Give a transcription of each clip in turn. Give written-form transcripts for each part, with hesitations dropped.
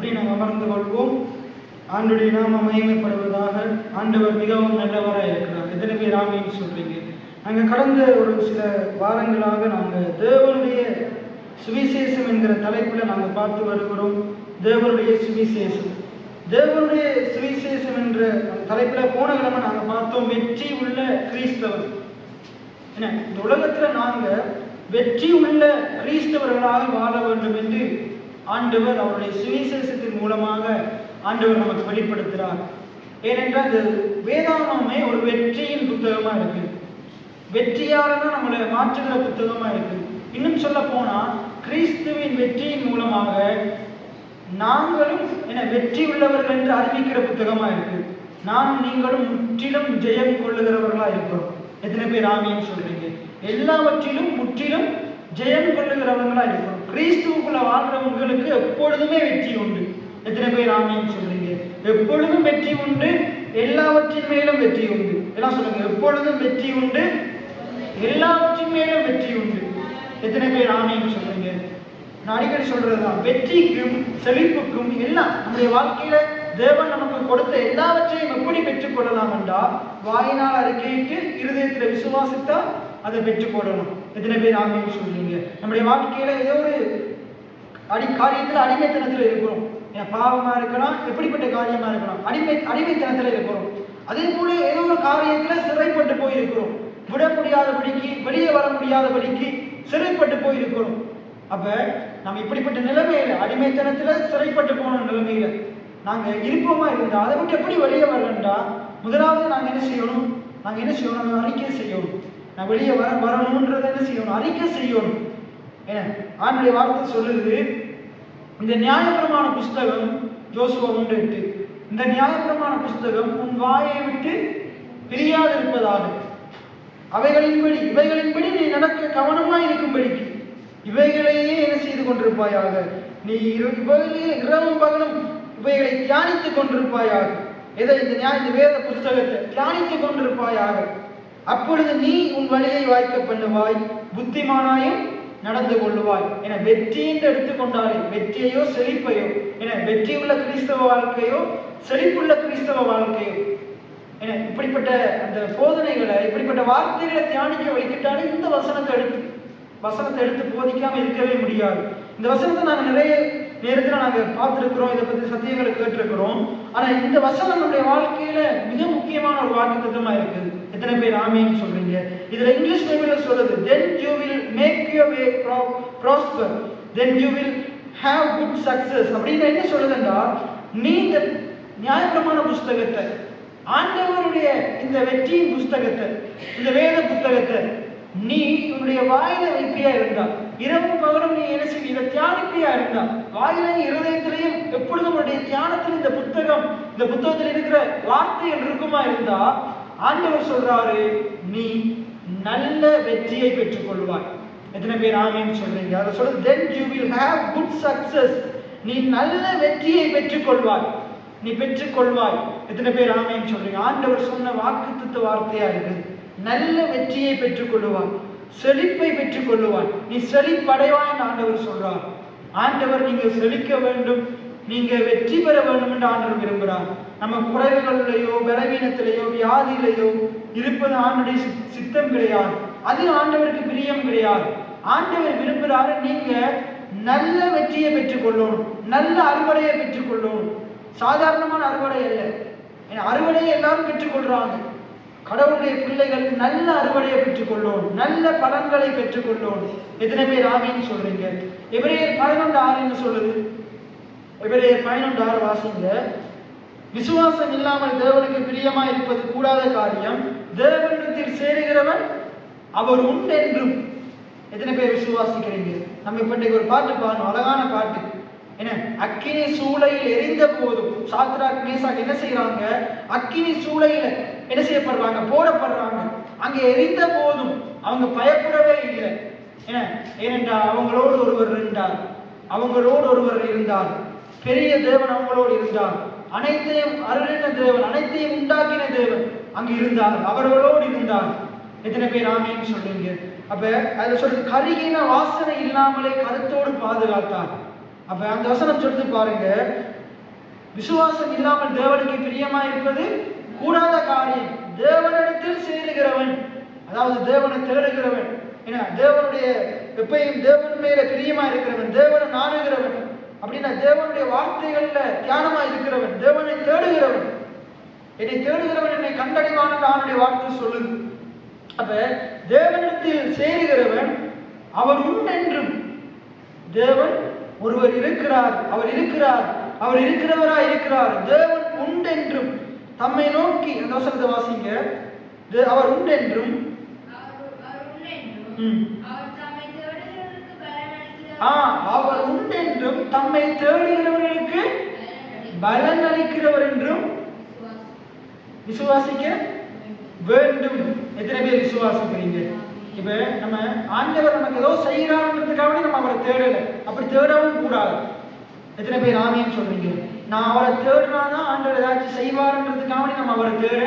அப்படி நாங்கள் அமர்ந்து கொள்வோம். ஆண்டுடைய நாம மகிமைப்படுவதாக. ஆண்டவர் மிகவும் நல்லவராக இருக்கிறார். எத்தனை பேர் ஆமீன் சொல்றீங்க? நாங்கள் கடந்த ஒரு சில வாரங்களாக நாங்கள் தேவனுடைய சுவிசேஷம் என்கிற தலைப்பில் நாங்கள் பார்த்து வருகிறோம். தேவனுடைய சுவிசேஷம், தேவனுடைய சுவிசேஷம் என்ற தலைப்பில் போன கிழமை நாங்கள் பார்த்தோம் வெற்றி உள்ள கிறிஸ்தவர். என்ன, இந்த உலகத்தில் நாங்கள் வெற்றி உள்ள கிறிஸ்தவர்களாக வாழ வேண்டும் என்று ஆண்டவர் அவருடைய சுவிசேஷத்தின் மூலமாக ஆண்டவர் நமக்கு வெளிப்படுத்துகிறார். ஏனென்றால் இந்த வேதாகமே ஒரு வெற்றியின் புத்தகமா இருக்கு. வெற்றியாளனா நம்மளை மாற்றுகிற புத்தகமா இருக்கு. இன்னும் சொல்ல போனா கிறிஸ்துவின் வெற்றியின் மூலமாக நாங்களும் வெற்றி உள்ளவர்கள் என்று அறிவிக்கிற புத்தகமா இருக்கு. நானும் நீங்களும் முற்றிலும் ஜெயம் கொள்ளுகிறவர்களா இருக்கிறோம். எத்தனை பேர் ஆமீன் சொல்றீங்க? எல்லாவற்றிலும் முற்றிலும் ஜெயம் கொள்ளுகிறவங்களா இருக்கிறோம். கிறிஸ்துவுக்குள்ள வாழ்றவங்களுக்கு எப்பொழுதுமே வெற்றி உண்டு. எத்தனை பேர் ஆமீன் சொல்றீங்க? எப்பொழுதும் வெற்றி உண்டு, எல்லாவற்றின் மேலும் வெற்றி உண்டு. எல்லாம் சொல்லுங்க, எப்பொழுதும் வெற்றி உண்டு, எல்லாவற்றின் மேலும் வெற்றி உண்டு. எத்தனை பேர் ஆமீன் சொல்றீங்க? நான் அடிக்கடி சொல்றதுதான், வெற்றிக்கும் செழிப்புக்கும் எல்லாம் நம்முடைய வாழ்க்கையில தேவன் நமக்கு கொடுத்த எல்லாவற்றையும் எப்படி பெற்றுக் கொள்ளலாம் என்றால், வாயினால் அறிக்கையிட்டு இருதயத்தில் விசுவாசித்தா அதை பெற்றுக்கொள்ளணும். எத்தனை பேர் ஆமீன் சொல்றீங்க? நம்முடைய வாழ்க்கையில ஏதோ ஒரு காரியத்தில் அடிமைத்தனத்தில் இருக்கிறோம். பாவமா இருக்கலாம், எப்படிப்பட்ட காரியமா இருக்கலாம், அடிமைத்தனத்தில் இருக்கிறோம். அதே போல ஏதோ ஒரு காரியத்துல சிறைப்பட்டு போயிருக்கிறோம். விட முடியாதபடிக்கு, வெளியே வர முடியாதபடிக்கு சிறைப்பட்டு போயிருக்கிறோம். அப்ப நம்ம இப்படிப்பட்ட நிலைமையில, அடிமைத்தனத்துல சிறைப்பட்டு போன நிலைமையில நாங்க இருப்போமா இருந்தா அதை விட்டு எப்படி வெளியே வரலன்றா, முதலாவது நாங்க என்ன செய்யணும்? நாங்க அறிக்கை செய்யணும். நான் வெளியே வரணும்ன்றத என்ன செய்யணும்? அறிக்கை செய்யணும். ஆண்டுடைய வார்த்தை சொல்லுது, இந்த நியாயப்பிரமாண புஸ்தகம் யோசுவா 1:8, இந்த நியாயப்பிரமாண புஸ்தகம் உன் வாயை விட்டு பிரியாதிருப்பதாக, இவைகளின்படி நீ நடக்க கவனமாய் இருக்கும்படிக்கு இவைகளையே என்ன செய்து கொண்டிருப்பாயாக, நீ இரவும் பகலும் இவைகளை தியானித்துக் கொண்டிருப்பாயாக. இந்த வேத புஸ்தகத்தை தியானித்துக் கொண்டிருப்பாயாக. அப்பொழுது நீ உன் வழியை வாய்க்க பண்ணுவாய், புத்திமானாயும் நடந்து கொள்ளுவாய். என வெற்றி என்று எடுத்துக்கொண்டாலே வெற்றியையோ செழிப்பையோ, வெற்றி உள்ள கிறிஸ்தவ வாழ்க்கையோ செழிப்புள்ள கிறிஸ்தவ வாழ்க்கையோ, இப்படிப்பட்ட அந்த போதனைகளை, இப்படிப்பட்ட வார்த்தைகளை தியானிக்க வைக்கிட்டாலே இந்த வசனத்தை எடுத்து போதிக்காம இருக்கவே முடியாது. இந்த வசனத்தை நாங்கள் நிறைய நேரத்தில் நாங்கள் பார்த்துருக்கிறோம், இதை பற்றி சத்தியங்களை கேட்டிருக்கிறோம். ஆனா இந்த வசனம் நம்முடைய வாழ்க்கையில மிக முக்கியமான ஒரு வாக்குத்தத்தமா இருக்குது. எத்தனை பேர் ஆமீன் சொல்றீங்க? இதுல இங்கிலீஷ் பைபிள்ல சொல்லுது, then you will make your way prosper, then you will have good success. அப்படின்னு என்ன சொல்லுதுன்னா, நீ இந்த நியாயப்பிரமாண புஸ்தகத்தை, ஆண்டவருடைய இந்த வெற்றியின் புஸ்தகத்தை, இந்த வேத புத்தகத்தை நீ உன்னுடைய வாயில வைப்பியா இருந்தா, இரவும் பகலும் நீ என்ன செய்ய, இதை தியானிப்பியா இருந்தா, வாயிலையும் இருதயத்திலையும் எப்பொழுதும் உன்னுடைய தியானத்தில் இந்த புத்தகத்தில் இருக்கிற வார்த்தைகள் இருக்குமா இருந்தா, ஆண்டவர் சொல்றாரு, நீ நல்ல வெற்றியை பெற்றுக் கொள்வாய். எத்தனை பேர் ஆமீன் சொல்றீங்க? அதை சொல்றது, then you will have good success. நீ நல்ல வெற்றியை பெற்றுக்கொள்வாய், நீ பெற்றுக்கொள்வாய். எத்தனை பேர் ஆமீன் சொல்றீங்க? ஆண்டவர் சொன்ன வாக்குத்தத்த வார்த்தையா இருக்குது. நல்ல வெற்றியை பெற்றுக்கொள்ளுவாய், செழிப்பை பெற்றுக்கொள்ளுவாய், நீ செழிப்படைவாய் என்று ஆண்டவர் சொல்றார். ஆண்டவர் நீங்க செழிக்க வேண்டும், நீங்க வெற்றி பெற வேண்டும் என்று ஆண்டவர் விரும்புகிறார். நம்ம குறைவுகளிலேயோ, பலவீனத்திலேயோ, வியாதியிலேயோ இருப்பது ஆண்டுடைய சித்தம் கிடையாது. அது ஆண்டவருக்கு பிரியம் கிடையாது. ஆண்டவர் விரும்புகிறாரு நீங்க நல்ல வெற்றியை பெற்றுக்கொள்ளணும், நல்ல அறுவடையை பெற்றுக்கொள்ளணும். சாதாரணமான அறுவடை அல்ல. அறுவடையை எல்லாரும் பெற்றுக்கொள்றாங்க. கடவுளுடைய பிள்ளைகள் நல்ல அறுவடையை பெற்றுக்கொள்ளணும், நல்ல பலன்களை பெற்றுக்கொள்ளணும். எத்தனை பேர் ஆமீன் சொல்றீங்க? எபிரேயர் 11:6 என்ன சொல்லுது? எபிரேயர் 11:6 வாசிங்க. விசுவாசம் இல்லாமல் தேவனுக்கு பிரியமா இருப்பது கூடாத காரியம், தேவனிடத்தில் சேருகிறவன் அவர் உண்டு என்றும். எத்தனை பேர் விசுவாசிக்கிறீங்க? நம்ம இப்ப ஒரு பாட்டு பாடணும், அழகான பாட்டு. அக்கினி சூளையில் எரிந்த போதும் சாத்ராக் மேசாக் என்ன செய்யறாங்க? அக்கினி சூளையில என்ன செய்யப்படுறாங்க? போடப்படுறாங்க. அங்க எரிந்த போதும் அவங்க பயப்படவே இல்லை. ஏனென்றால் அவங்களோடு ஒருவர் இருந்தார், அவங்களோடு ஒருவர் இருந்தார். பெரிய தேவன் அவங்களோடு இருந்தார். அனைத்தையும் அருளின தேவன், அனைத்தையும் உண்டாக்கின தேவன் அங்கு இருந்தார், அவர்களோடு இருந்தார். எத்தனை பேர் ஆமீன் சொல்றீங்க? அப்ப அதுல சொல்றது, கருகின வாசனை இல்லாமலே கருத்தோடு பாதுகாத்தார். அப்ப அந்த வசனம் சொல்லிட்டு பாருங்க, விசுவாசம் இல்லாமல் தேவனுக்கு பிரியமா இருப்பது கூடாத காரியம். தேவனிடத்தில் சேருகிறவன், அதாவது தேவனை தேடுகிறவன், ஏன்னா தேவனுடைய எப்பயும் தேவன் மேல பிரியமா இருக்கிறவன், தேவனை நாடுகிறவன், அப்படின்னா தேவனுடைய வார்த்தைகள்ல தியானமா இருக்கிறவன், தேவனை தேடுகிறவன், என்னை தேடுகிறவன் என்னை கண்டடைவான் அவனுடைய வார்த்தை சொல்லுது. அப்ப தேவனிடத்தில் சேருகிறவன் அவர் உண்டென்றும், தேவன் ஒருவர் இருக்கிறார், அவர் இருக்கிறார், அவர் இருக்கிறவராய் இருக்கிறார், தேவன் உண்டென்றும் தம்மை நோக்கி, அந்த வசனத்தை வாசிங்க, அவர் உண்டென்றும் அவர் உண்டென்றும் தம்மை தேடுகிறவர்களுக்கு பலன் அளிக்கிறவர் என்றும் விசுவாசிக்க வேண்டும். எத்தனை பேர் விசுவாசிக்கிறீங்க? இப்ப நம்ம ஆண்டவர் நமக்கு ஏதோ செய்யறாருன்றதுக்காக நம்ம அவரை தேடல, அப்படி தேடவும் கூடாது. எத்தனை பேர் ஆமீன் சொல்றீங்க? நான் அவரை தேடினாதான் ஆண்டவர் ஏதாச்சும் செய்வாருன்றதுக்காக நம்ம அவரை தேட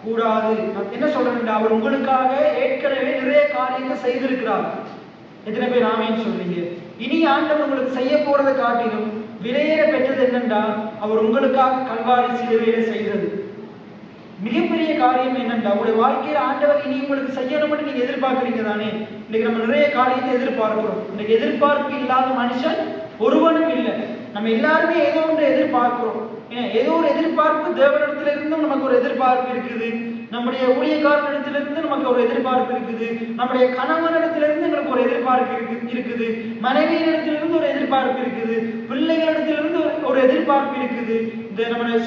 கூடாது. என்ன சொல்றேன், அவர் உங்களுக்காக ஏற்கனவே நிறைய காரியத்தை செய்திருக்கிறார். எத்தனை பேர் ஆமீன் சொல்றீங்க? இனி ஆண்டவர் உங்களுக்கு செய்ய போறதை காட்டிலும் விலையேற பெற்றது என்னென்றால் அவர் உங்களுக்காக கல்வாரி சிலுவையில செய்தது. மிகப்பெரிய காரியம் என்னென்றா, உங்களுடைய வாழ்க்கையில ஆண்டவர் இனி உங்களுக்கு செய்யணும்னு நீங்க எதிர்பார்க்குறீங்க தானே. இன்னைக்கு நம்ம நிறைய காரியத்தை எதிர்பார்க்கிறோம். இன்னைக்கு எதிர்பார்ப்பு இல்லாத மனுஷன் ஒருவனும் இல்லை. நம்ம எல்லாருமே ஏதோ ஒன்று எதிர்பார்க்கிறோம். ஏதோ ஒரு எதிர்பார்ப்பு தேவனிடத்துல இருந்தும் நமக்கு ஒரு எதிர்பார்ப்பு இருக்குது, நம்முடைய ஊழியக்காரனிடத்திலிருந்து நமக்கு ஒரு எதிர்பார்ப்பு இருக்குது, நம்முடைய கணவனிடத்திலிருந்து நமக்கு ஒரு எதிர்பார்ப்பு இருக்குது, மனைவியிடத்திலிருந்து ஒரு எதிர்பார்ப்பு இருக்குது, பிள்ளைகளிடத்திலிருந்து ஒரு எதிர்பார்ப்பு இருக்குது, இந்த நம்முடைய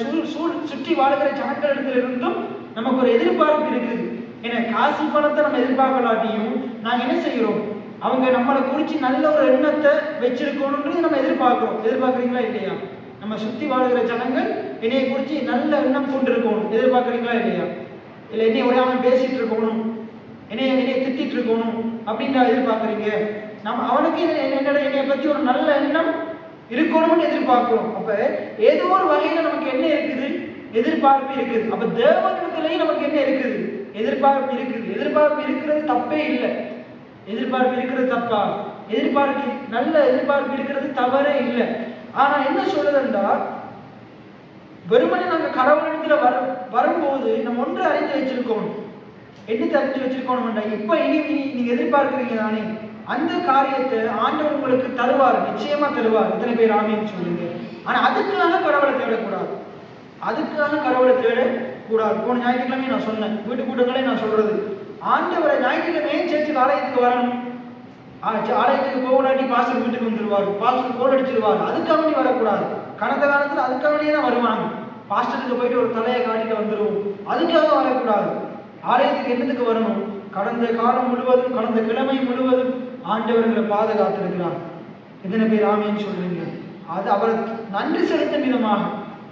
சுற்றி வாழ்கிற ஜனங்களிடத்திலிருந்தும் நமக்கு ஒரு எதிர்பார்ப்பு இருக்குது. ஏன்னா காசு பணத்தை நம்ம எதிர்பார்க்கலாட்டியும் நாங்க என்ன செய்கிறோம், அவங்க நம்மளை குறிச்சு நல்ல ஒரு எண்ணத்தை வச்சிருக்கணும்ன்றது நம்ம எதிர்பார்க்கிறோம். எதிர்பார்க்குறீங்களா இல்லையா? நம்ம சுத்தி வாழ்கிற ஜனங்கள் என்னைய குறிச்சு நல்ல எண்ணம் கொண்டு இருக்கணும், எதிர்பார்க்குறீங்களா இல்லையா? இல்லை என்னைய ஒரே பேசிட்டு இருக்கணும், என்னைய திட்டிட்டு இருக்கணும் அப்படின்ற எதிர்பார்க்குறீங்க. நம்ம அவனுக்கு என்னைய பத்தி ஒரு நல்ல எண்ணம் இருக்கணும்னு எதிர்பார்க்கிறோம். அப்ப ஏதோ ஒரு வகையில நமக்கு என்ன இருக்குது, எதிர்பார்ப்பு இருக்குது. அப்ப தேவனிடத்திலேயும் நமக்கு என்ன இருக்குது, எதிர்பார்ப்பு இருக்குது. எதிர்பார்ப்பு இருக்கிறது தப்பே இல்லை. எதிர்பார்ப்பு இருக்கிறது தப்பா? எதிர்பார்ப்பு நல்ல எதிர்பார்ப்பு இருக்கிறது தவறே இல்லை. ஆனா என்ன சொல்லுதுன்றா, வெறுமனே நாங்க கடவுளிடத்துல வரும்போது நம்ம ஒன்று அறிந்து வச்சிருக்கோம். என்ன அறிஞ்சு வச்சிருக்கோம்டா, இப்ப இனி நீங்க எதிர்பார்க்கிறீங்க தானே, அந்த காரியத்தை ஆண்டவர் உங்களுக்கு தருவார், நிச்சயமா தருவார். எத்தனை பேர் ஆமீன் சொல்லுங்க? ஆனா அதுக்காக கடவுளை தேடக்கூடாது, அதுக்காக கடவுளை தேடக்கூடாது. போன ஞாயிற்றுக்கிழமை நான் சொன்னேன், வீட்டு கூட்டங்களே நான் சொல்றது, ஆண்டவரை ஞாயிற்றுக்கிழமை சேர்ச்சுக்கு ஆலயத்துக்கு வரணும், ஆலயத்துக்கு போகலாட்டி பாஸ்டர் வீட்டுக்கு வந்துடுவார், பாஸ்டர் கோல் அடிச்சிருவார், அதுக்காக நீ வரக்கூடாது. கடந்த காலத்துல அதுக்காகவே தான் வருவாங்க, பாஸ்டருக்கு போயிட்டு ஒரு தலையை காட்டிட்டு வந்துடுவோம், அதுக்காக வரக்கூடாது. ஆலயத்துக்கு என்னத்துக்கு வரணும்? கடந்த காலம் முழுவதும், கடந்த கிழமை முழுவதும் ஆண்டவர்களை பாதுகாத்திருக்கிறார். எத்தனை பேர் ஆமீன் சொல்றீங்க? அது அவர் நன்றி செலுத்தும் விதமாக,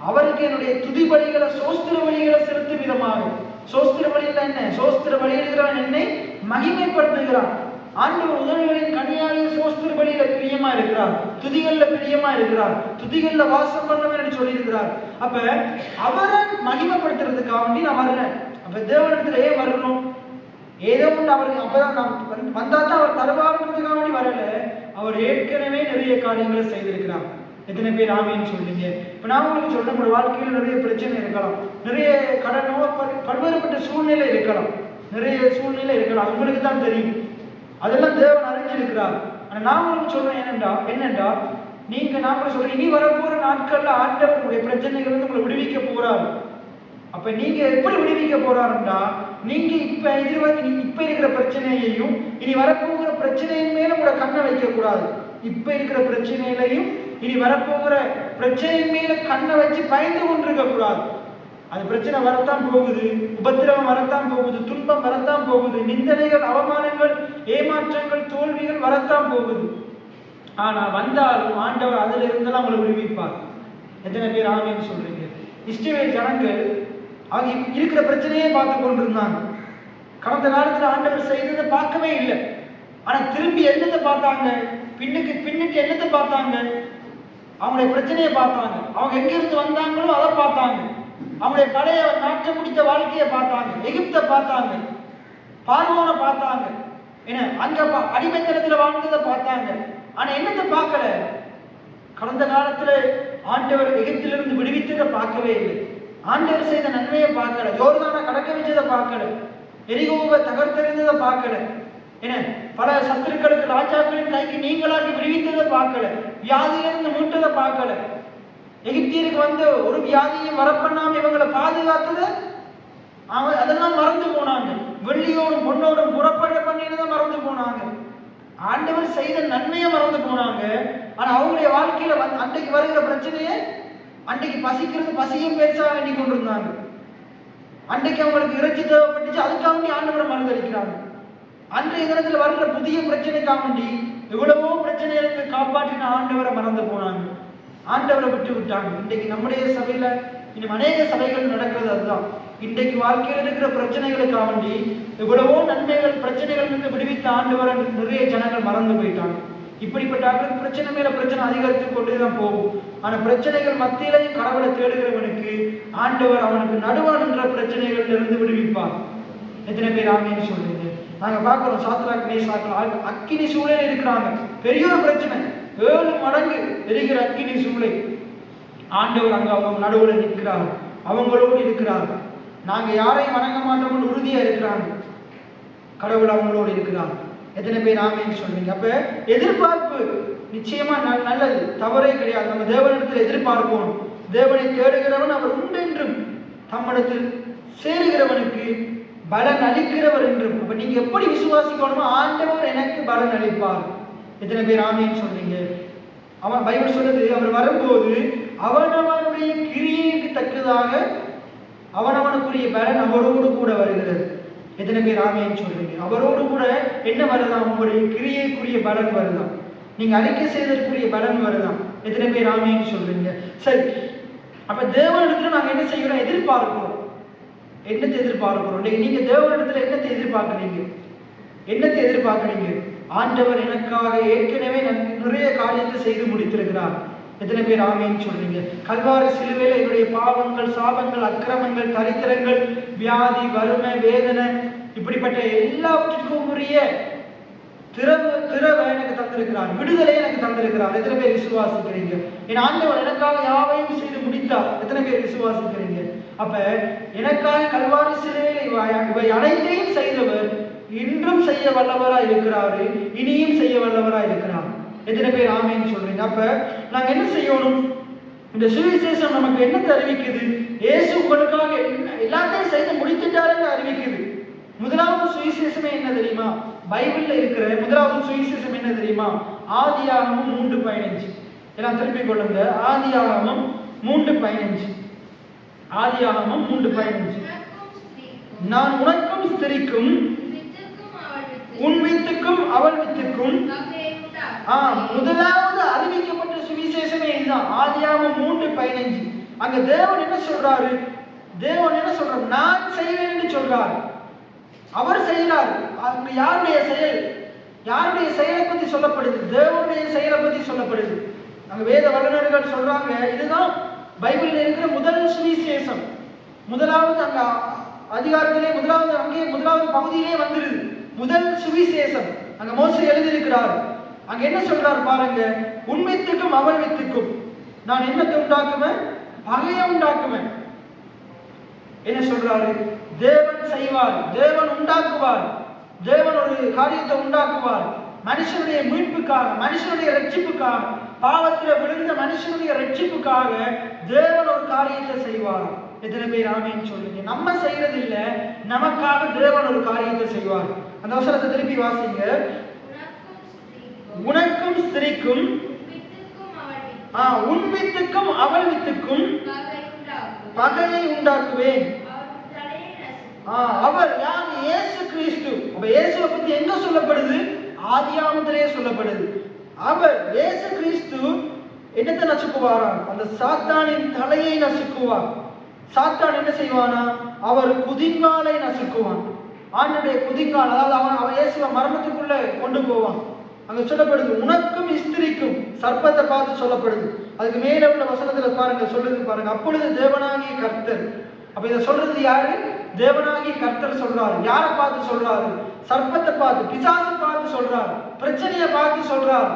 அவருக்கு என்னுடைய துதி பலிகளை, சோஸ்திர வழிகளை செலுத்தும் விதமாக. சோஸ்திர வழியில் என்ன? சோஸ்திர வழியிடுகிறவன் என்னை மகிமைப்படுத்துகிறான். ஆண்டவர் உதவிகளின் கனியாக சோஸ்திர வழியில பிரியமா இருக்கிறார், துதிகள்ல பிரியமா இருக்கிறார், துதிகள்ல வாசம் பண்ணவன் என்று சொல்லி இருக்கிறார். அப்ப அவரை மகிமைப்படுத்துறதுக்காக வேண்டி நான் வரேன். அப்ப தேவனிடத்துல ஏன் வரணும்? ஏதோ ஒன்று அவருக்கு அப்பதான் நான் வந்தா தான் அவர் தருவாருன்றதுக்காக வேண்டி வரல, அவர் ஏற்கனவே நிறைய காரியங்களை செய்திருக்கிறார். எத்தனை பேர் ஆமீன்னு சொல்றீங்க? இப்ப நான் உங்களுக்கு சொல்றேன், உங்களோட வாழ்க்கையில் நிறைய பிரச்சனை இருக்கலாம், நிறைய கடனோ பல்வேறுபட்ட சூழ்நிலை இருக்கலாம், நிறைய சூழ்நிலை இருக்கலாம், உங்களுக்கு தான் தெரியும், அதெல்லாம் தேவன் அறிஞ்சிருக்கிறார். ஆனா நான் உங்களுக்கு சொல்றேன் என்னென்றா நீங்க நான் சொல்றேன், இனி வரப்போற நாட்கள்ல ஆண்டவர் உங்களுடைய பிரச்சனைகள் வந்து உங்களை விடுவிக்க போறாரு. அப்ப நீங்க எப்படி விடுவிக்க போறாருன்றா, நீங்க இப்ப இருக்கிற பிரச்சனையையும் இனி வரப்போகிற பிரச்சனையின் மேல உங்களோட கண்ணை வைக்க கூடாது. இப்ப இருக்கிற பிரச்சனையிலையும் இனி வரப்போகிற பிரச்சனையின் மேல கண்ணை வச்சு பயந்து கொண்டிருக்க கூடாது. அது பிரச்சனை வரத்தான் போகுது, உபத்திரவம் வரத்தான் போகுது, துன்பம் வரத்தான் போகுது, நிந்தனைகள், அவமானங்கள், ஏமாற்றங்கள், தோல்விகள் வரத்தான் போகுது. ஆனா வந்தாலும் ஆண்டவர் அதுல இருந்தெல்லாம் உங்களை விடுவிப்பார். எத்தனை பேர் ஆமீன்னு சொல்றீங்க? இஸ்ரவேல் ஜனங்கள் அவங்க இருக்கிற பிரச்சனையே பார்த்து கொண்டிருந்தாங்க. கடந்த காலத்துல ஆண்டவர் செய்ததை பார்க்கவே இல்லை. ஆனா திரும்பி என்னத்தை பார்த்தாங்க? பின்னுக்கு என்னத்தை பார்த்தாங்க? அவங்களுடைய பிரச்சனையை பார்த்தாங்க. அவங்க எங்கிருந்து வந்தாங்களோ அதை பார்த்தாங்க. அவங்களுடைய பழைய நாட்டை முடித்த வாழ்க்கையை பார்த்தாங்க, எகிப்தை பார்த்தாங்க, பார்வோனை பார்த்தாங்க, என்ன அங்க அடிமைத்தனத்துல வாழ்ந்ததை பார்த்தாங்க. ஆனா என்னத்தை பார்க்கல? கடந்த காலத்துல ஆண்டவர் எகிப்திலிருந்து விடுவித்ததை பார்க்கவே இல்லை. ஆண்டவர் செய்த நன்மையை பார்க்கல. யோர்தானை கடக்க வச்சதை பார்க்கல. எரிகோவை தகர்த்தெறிந்ததை பார்க்கல. என்ன பல சத்துருக்களுக்கு ராஜாக்களின் கைக்கு நீங்களாக்கி விடுவித்ததை பார்க்கல. வியாதியிலிருந்து மீட்டதை பார்க்கல. எகிப்தியருக்கு வந்து ஒரு வியாதியும் வரப்பண்ணாம இவங்களை பாதுகாத்தது அதெல்லாம் மறந்து போனாங்க. வெள்ளியோடும் பொண்ணோடும் புறப்பட பண்ணினதை மறந்து போனாங்க. ஆண்டவர் செய்த நன்மையை மறந்து போனாங்க. ஆனா அவங்களுடைய வாழ்க்கையில அன்றைக்கு வருகிற பிரச்சனையே, அன்றைக்கு பசியும் பெருசா வேண்டி கொண்டிருந்தாங்க. அன்றைக்கு அவங்களுக்கு இறைச்சி தேவைப்பட்டுச்சு, அதுக்காக ஆண்டவரை மறுதளிக்கிறாங்க. அன்றைய தினத்தில் வருகிற புதிய பிரச்சனைக்காக வேண்டி எவ்வளவோ பிரச்சனைகளுக்கு காப்பாற்றின ஆண்டவரை மறந்து போனாங்க. ஆண்டவரை விட்டு விட்டாங்க. இன்றைக்கு நம்முடைய சபையில இன்னும் அநேக சபைகள் நடக்கிறது அதுதான். இன்றைக்கு வாழ்க்கையில் இருக்கிற பிரச்சனைகளுக்காக வேண்டி எவ்வளவோ நன்மைகள் பிரச்சனைகள் இருந்து விடுவித்த ஆண்டவரை நிறைய ஜனங்கள் மறந்து போயிட்டாங்க. இப்படிப்பட்ட பிரச்சனை மேல பிரச்சனை அதிகரித்து கொண்டுதான் போகும். ஆனா பிரச்சனைகள் மத்தியிலையும் கடவுளை தேடுகிறவனுக்கு ஆண்டவர் அவனுக்கு நடுவான் என்ற பிரச்சனைகள் இருந்து விடுவிப்பார். எத்தனை பேர் ஆமேன்னு சொல்றீங்க? நாங்க பார்க்கிறோம், சாத்ராக் மேஷாக் அக்கினி சூழலில் இருக்கிறாங்க. பெரிய ஒரு பிரச்சனை, 7 மடங்கு எரிகிற அக்கினி சூளை. ஆண்டவர் அங்க அவங்க நடுவில் நிற்கிறார், அவங்களோடு இருக்கிறார். நாங்க யாரையும் வணங்க மாட்டோம் உறுதியா இருக்கிறாங்க. கடவுள் அவங்களோடு இருக்கிறார். எத்தனை பேர் ஆமேன்னு சொல்றீங்க? அப்ப எதிர்பார்ப்பு நிச்சயமா நல்லது, தவறே கிடையாது. நம்ம தேவனிடத்தில் எதிர்பார்ப்போம். தேவனை தேடுகிறவன் அவர் உண்டு என்றும் தம்மிடத்தில் சேருகிறவனுக்கு பலன் அளிக்கிறவர் என்றும். அப்ப நீங்க எப்படி விசுவாசிக்கணுமோ ஆண்டவர் எனக்கு பலன் அளிப்பார். எத்தனை பேர் ஆமேன்னு சொல்றீங்க? அவன் பைபிள் சொல்லுது, அவர் வரும்போது அவனவனுடைய கிரியைக்கு தக்கதாக அவனவனுக்குரிய பலன் அவரோடு கூட வருகிறது. எத்தனை பேர் ஆமேன்னு சொல்றீங்க? அவரோடு கூட என்ன வருதான்? உங்களுடைய கிரியைக்குரிய பலன் வருதான், நீங்க அறிக்கை செய்ததற்குரிய பலன் வருதான். எத்தனை பேர் ஆமேன்னு சொல்றீங்க? சரி, அப்ப தேவனிடத்துல நாங்க என்ன செய்யறோம்? எதிர்பார்க்கிறோம். என்னத்தை எதிர்பார்க்கிறோம்? நீங்க தேவனிடத்துல என்னத்தை எதிர்பார்க்கிறீங்க? என்னத்தை எதிர்பார்க்கிறீங்க? ஆண்டவர் எனக்காக ஏற்கனவே நிறைய காரியத்தை செய்து முடித்திருக்கிறார். எத்தனை பேர் ஆமேன்னு சொல்றீங்க? கல்வாரி சிலுவையில என்னுடைய பாவங்கள், சாபங்கள், அக்கிரமங்கள், தரித்திரங்கள், வியாதி, வறுமை, வேதனை, இப்படிப்பட்ட எல்லாவற்றிற்கும் உரிய திறவை எனக்கு தந்திருக்கிறார், விடுதலை எனக்கு தந்திருக்கிறார். எத்தனை பேர் விசுவாசிக்கிறீங்க? என் ஆண்டவர் எனக்காக யாவையும் செய்து முடித்தார். எத்தனை பேர் விசுவாசிக்கிறீங்க? அப்ப எனக்காக கல்வாரி சிலுவையில் இவை அனைத்தையும் செய்தவர் இன்றும் செய்ய வல்லவரா இருக்கிறாரு, இனியும் செய்ய வல்லவரா இருக்கிறார். எத்தனை பேர் ஆமேன்னு சொல்றீங்க? அப்ப நாங்க என்ன செய்யணும்? இந்த சுவிசேஷம் நமக்கு என்ன அறிவிக்குது? இயேசு உங்களுக்காக எல்லாத்தையும் செய்து முடித்துட்டாருன்னு அறிவிக்குது. முதலாவது சுவிசேஷமே என்ன தெரியுமா? பைபிள்ல இருக்கிற முதலாவது சுவிசேஷம் என்ன தெரியுமா? ஆதியாகமம் 3:15. எல்லாம் திருப்பிக் கொள்ளுங்க. ஆதியாகமம் 3:15. ஆதியாகமம் 3:15. நான் உனக்கும் ஸ்திரிக்கும் உன் வித்துக்கும் அவள் வித்துக்கும். முதலாவது அறிவிக்கப்பட்ட சுவிசேஷமே இதுதான். ஆதியாகமம் 3:15. அங்க தேவன் என்ன சொல்றாரு? தேவன் என்ன சொல்றாரு? நான் செய்வேன் என்று சொல்றாரு. அவர் செய்கிறார். அங்க யாருடைய செயல்? யாருடைய செயலை பத்தி சொல்லப்படுது? தேவனுடைய செயலை பத்தி சொல்லப்படுது. அங்க வேத வல்லுநர்கள் சொல்றாங்க, இதுதான் பைபிள்ல இருக்கிற முதல் சுவிசேஷம். முதலாவது அங்க அதிகாரத்திலே முதலாவது பகுதியிலே வந்துருது முதல் சுவிசேஷம். அங்க மோசே எழுதியிருக்கிறார். அங்க என்ன சொல்றாரு பாருங்க, உன் வித்துக்கும் அவள் வித்துக்கும் நான் என்னத்தை உண்டாக்குவேன்? பகையை உண்டாக்குவேன். என்ன சொல்றாரு? தேவன் செய்வார், தேவன் உண்டாக்குவார், தேவன் ஒரு காரியத்தை உண்டாக்குவார். மனுஷனுடைய மீட்புக்காக, மனுஷனுடைய ரட்சிப்புக்காக, பாவத்தில் விழுந்த மனுஷனுடைய ரட்சிப்புக்காக தேவன் ஒரு காரியத்தை செய்வார். எத்தனை பேர் ஆமேன்னு சொல்லுங்க? நம்ம செய்யறது இல்ல, நமக்காக தேவன் ஒரு காரியத்தை செய்வார். அந்த வசனத்தை திருப்பி வாசிங்க. உனக்கும் ஸ்திரிக்கும் உன் வித்துக்கும் அவள் வித்துக்கும் பகையை உண்டாக்குவேன். அவர் யார்? இயேசு கிறிஸ்து. அப்ப இயேசுவை பத்தி எங்க சொல்லப்படுது? ஆதியாகமத்திலே சொல்லப்படுது. அவர் இயேசு கிறிஸ்து என்னத்தை நசுக்குவாரா? அந்த சாத்தானின் தலையை நசுக்குவார். சாத்தான் என்ன செய்வானா? அவர் குதிங்காலை நசுக்குவான். ஆண்டுடைய குதிங்கால், அதாவது அவன் இயேசுவை மரணத்துக்குள்ள கொண்டு போவான். அங்க சொல்லப்படுது உனக்கும் ஸ்திரிக்கும். சர்ப்பத்தை பார்த்து சொல்லப்படுது. அதுக்கு மேல உள்ள வசனத்துல பாருங்க, சொல்லுது பாருங்க, அப்பொழுது தேவனாகிய கர்த்தர். அப்ப இதை சொல்றது யாரு? தேவனாகிய கர்த்தர் சொல்றாரு. யாரை பார்த்து சொல்றாரு? சர்ப்பத்தை பார்த்து, பிசாசை பார்த்து சொல்றாரு, பிரச்சனையை பார்த்து சொல்றாரு.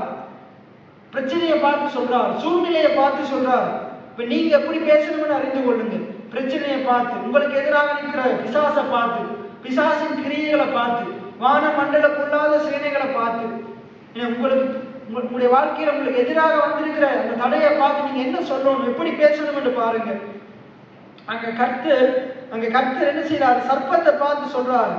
பிரச்சனையை பார்த்து சொல்றார், சூழ்நிலையை பார்த்து சொல்றார். இப்ப நீங்க எப்படி பேசணும்னு அறிந்து கொள்ளுங்க. பிரச்சனையை பார்த்து, உங்களுக்கு எதிராக நிற்கிற பிசாசை பார்த்து, பிசாசின் கிரியைகளை பார்த்து, வான மண்டல பொல்லாத சேனைகளை பார்த்து, உங்களுக்கு உங்களுடைய வாழ்க்கையில உங்களுக்கு எதிராக வந்திருக்கிற அந்த தடையை பார்த்து நீங்க என்ன சொல்லணும், எப்படி பேசணும் என்று பாருங்க. அங்க கர்த்தர் என்ன செய்யறாரு? சர்ப்பத்தை பார்த்து சொல்றாரு,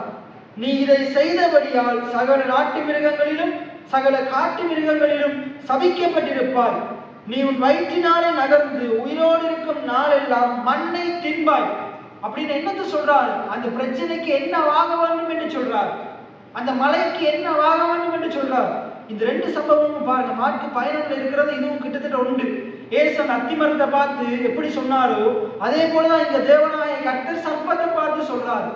நீ இதை செய்தபடியால் சகல நாட்டு மிருகங்களிலும் சகல காட்டு மிருகங்களிலும் சபிக்கப்பட்டிருப்பாய். நீ உன் வயிற்றினாலே நகர்ந்து உயிரோடு இருக்கும் நாளெல்லாம் மண்ணை தின்பாய். அப்படின்னு என்னத்தை சொல்றாரு? அந்த பிரச்சனைக்கு என்ன ஆக வேண்டும் என்று சொல்றார், அந்த மலைக்கு என்ன ஆக வேண்டும் என்று சொல்றார். இந்த ரெண்டு சம்பவமும் பாருங்க, மாட்டு பயணங்கள் இருக்கிறது. இதுவும் கிட்டத்தட்ட உண்டு. ஏசன் அத்திமரத்தை பார்த்து எப்படி சொன்னாரோ அதே போலதான் இந்த தேவனாய கர்த்தர் சர்ப்பத்தை பார்த்து சொல்றாரு.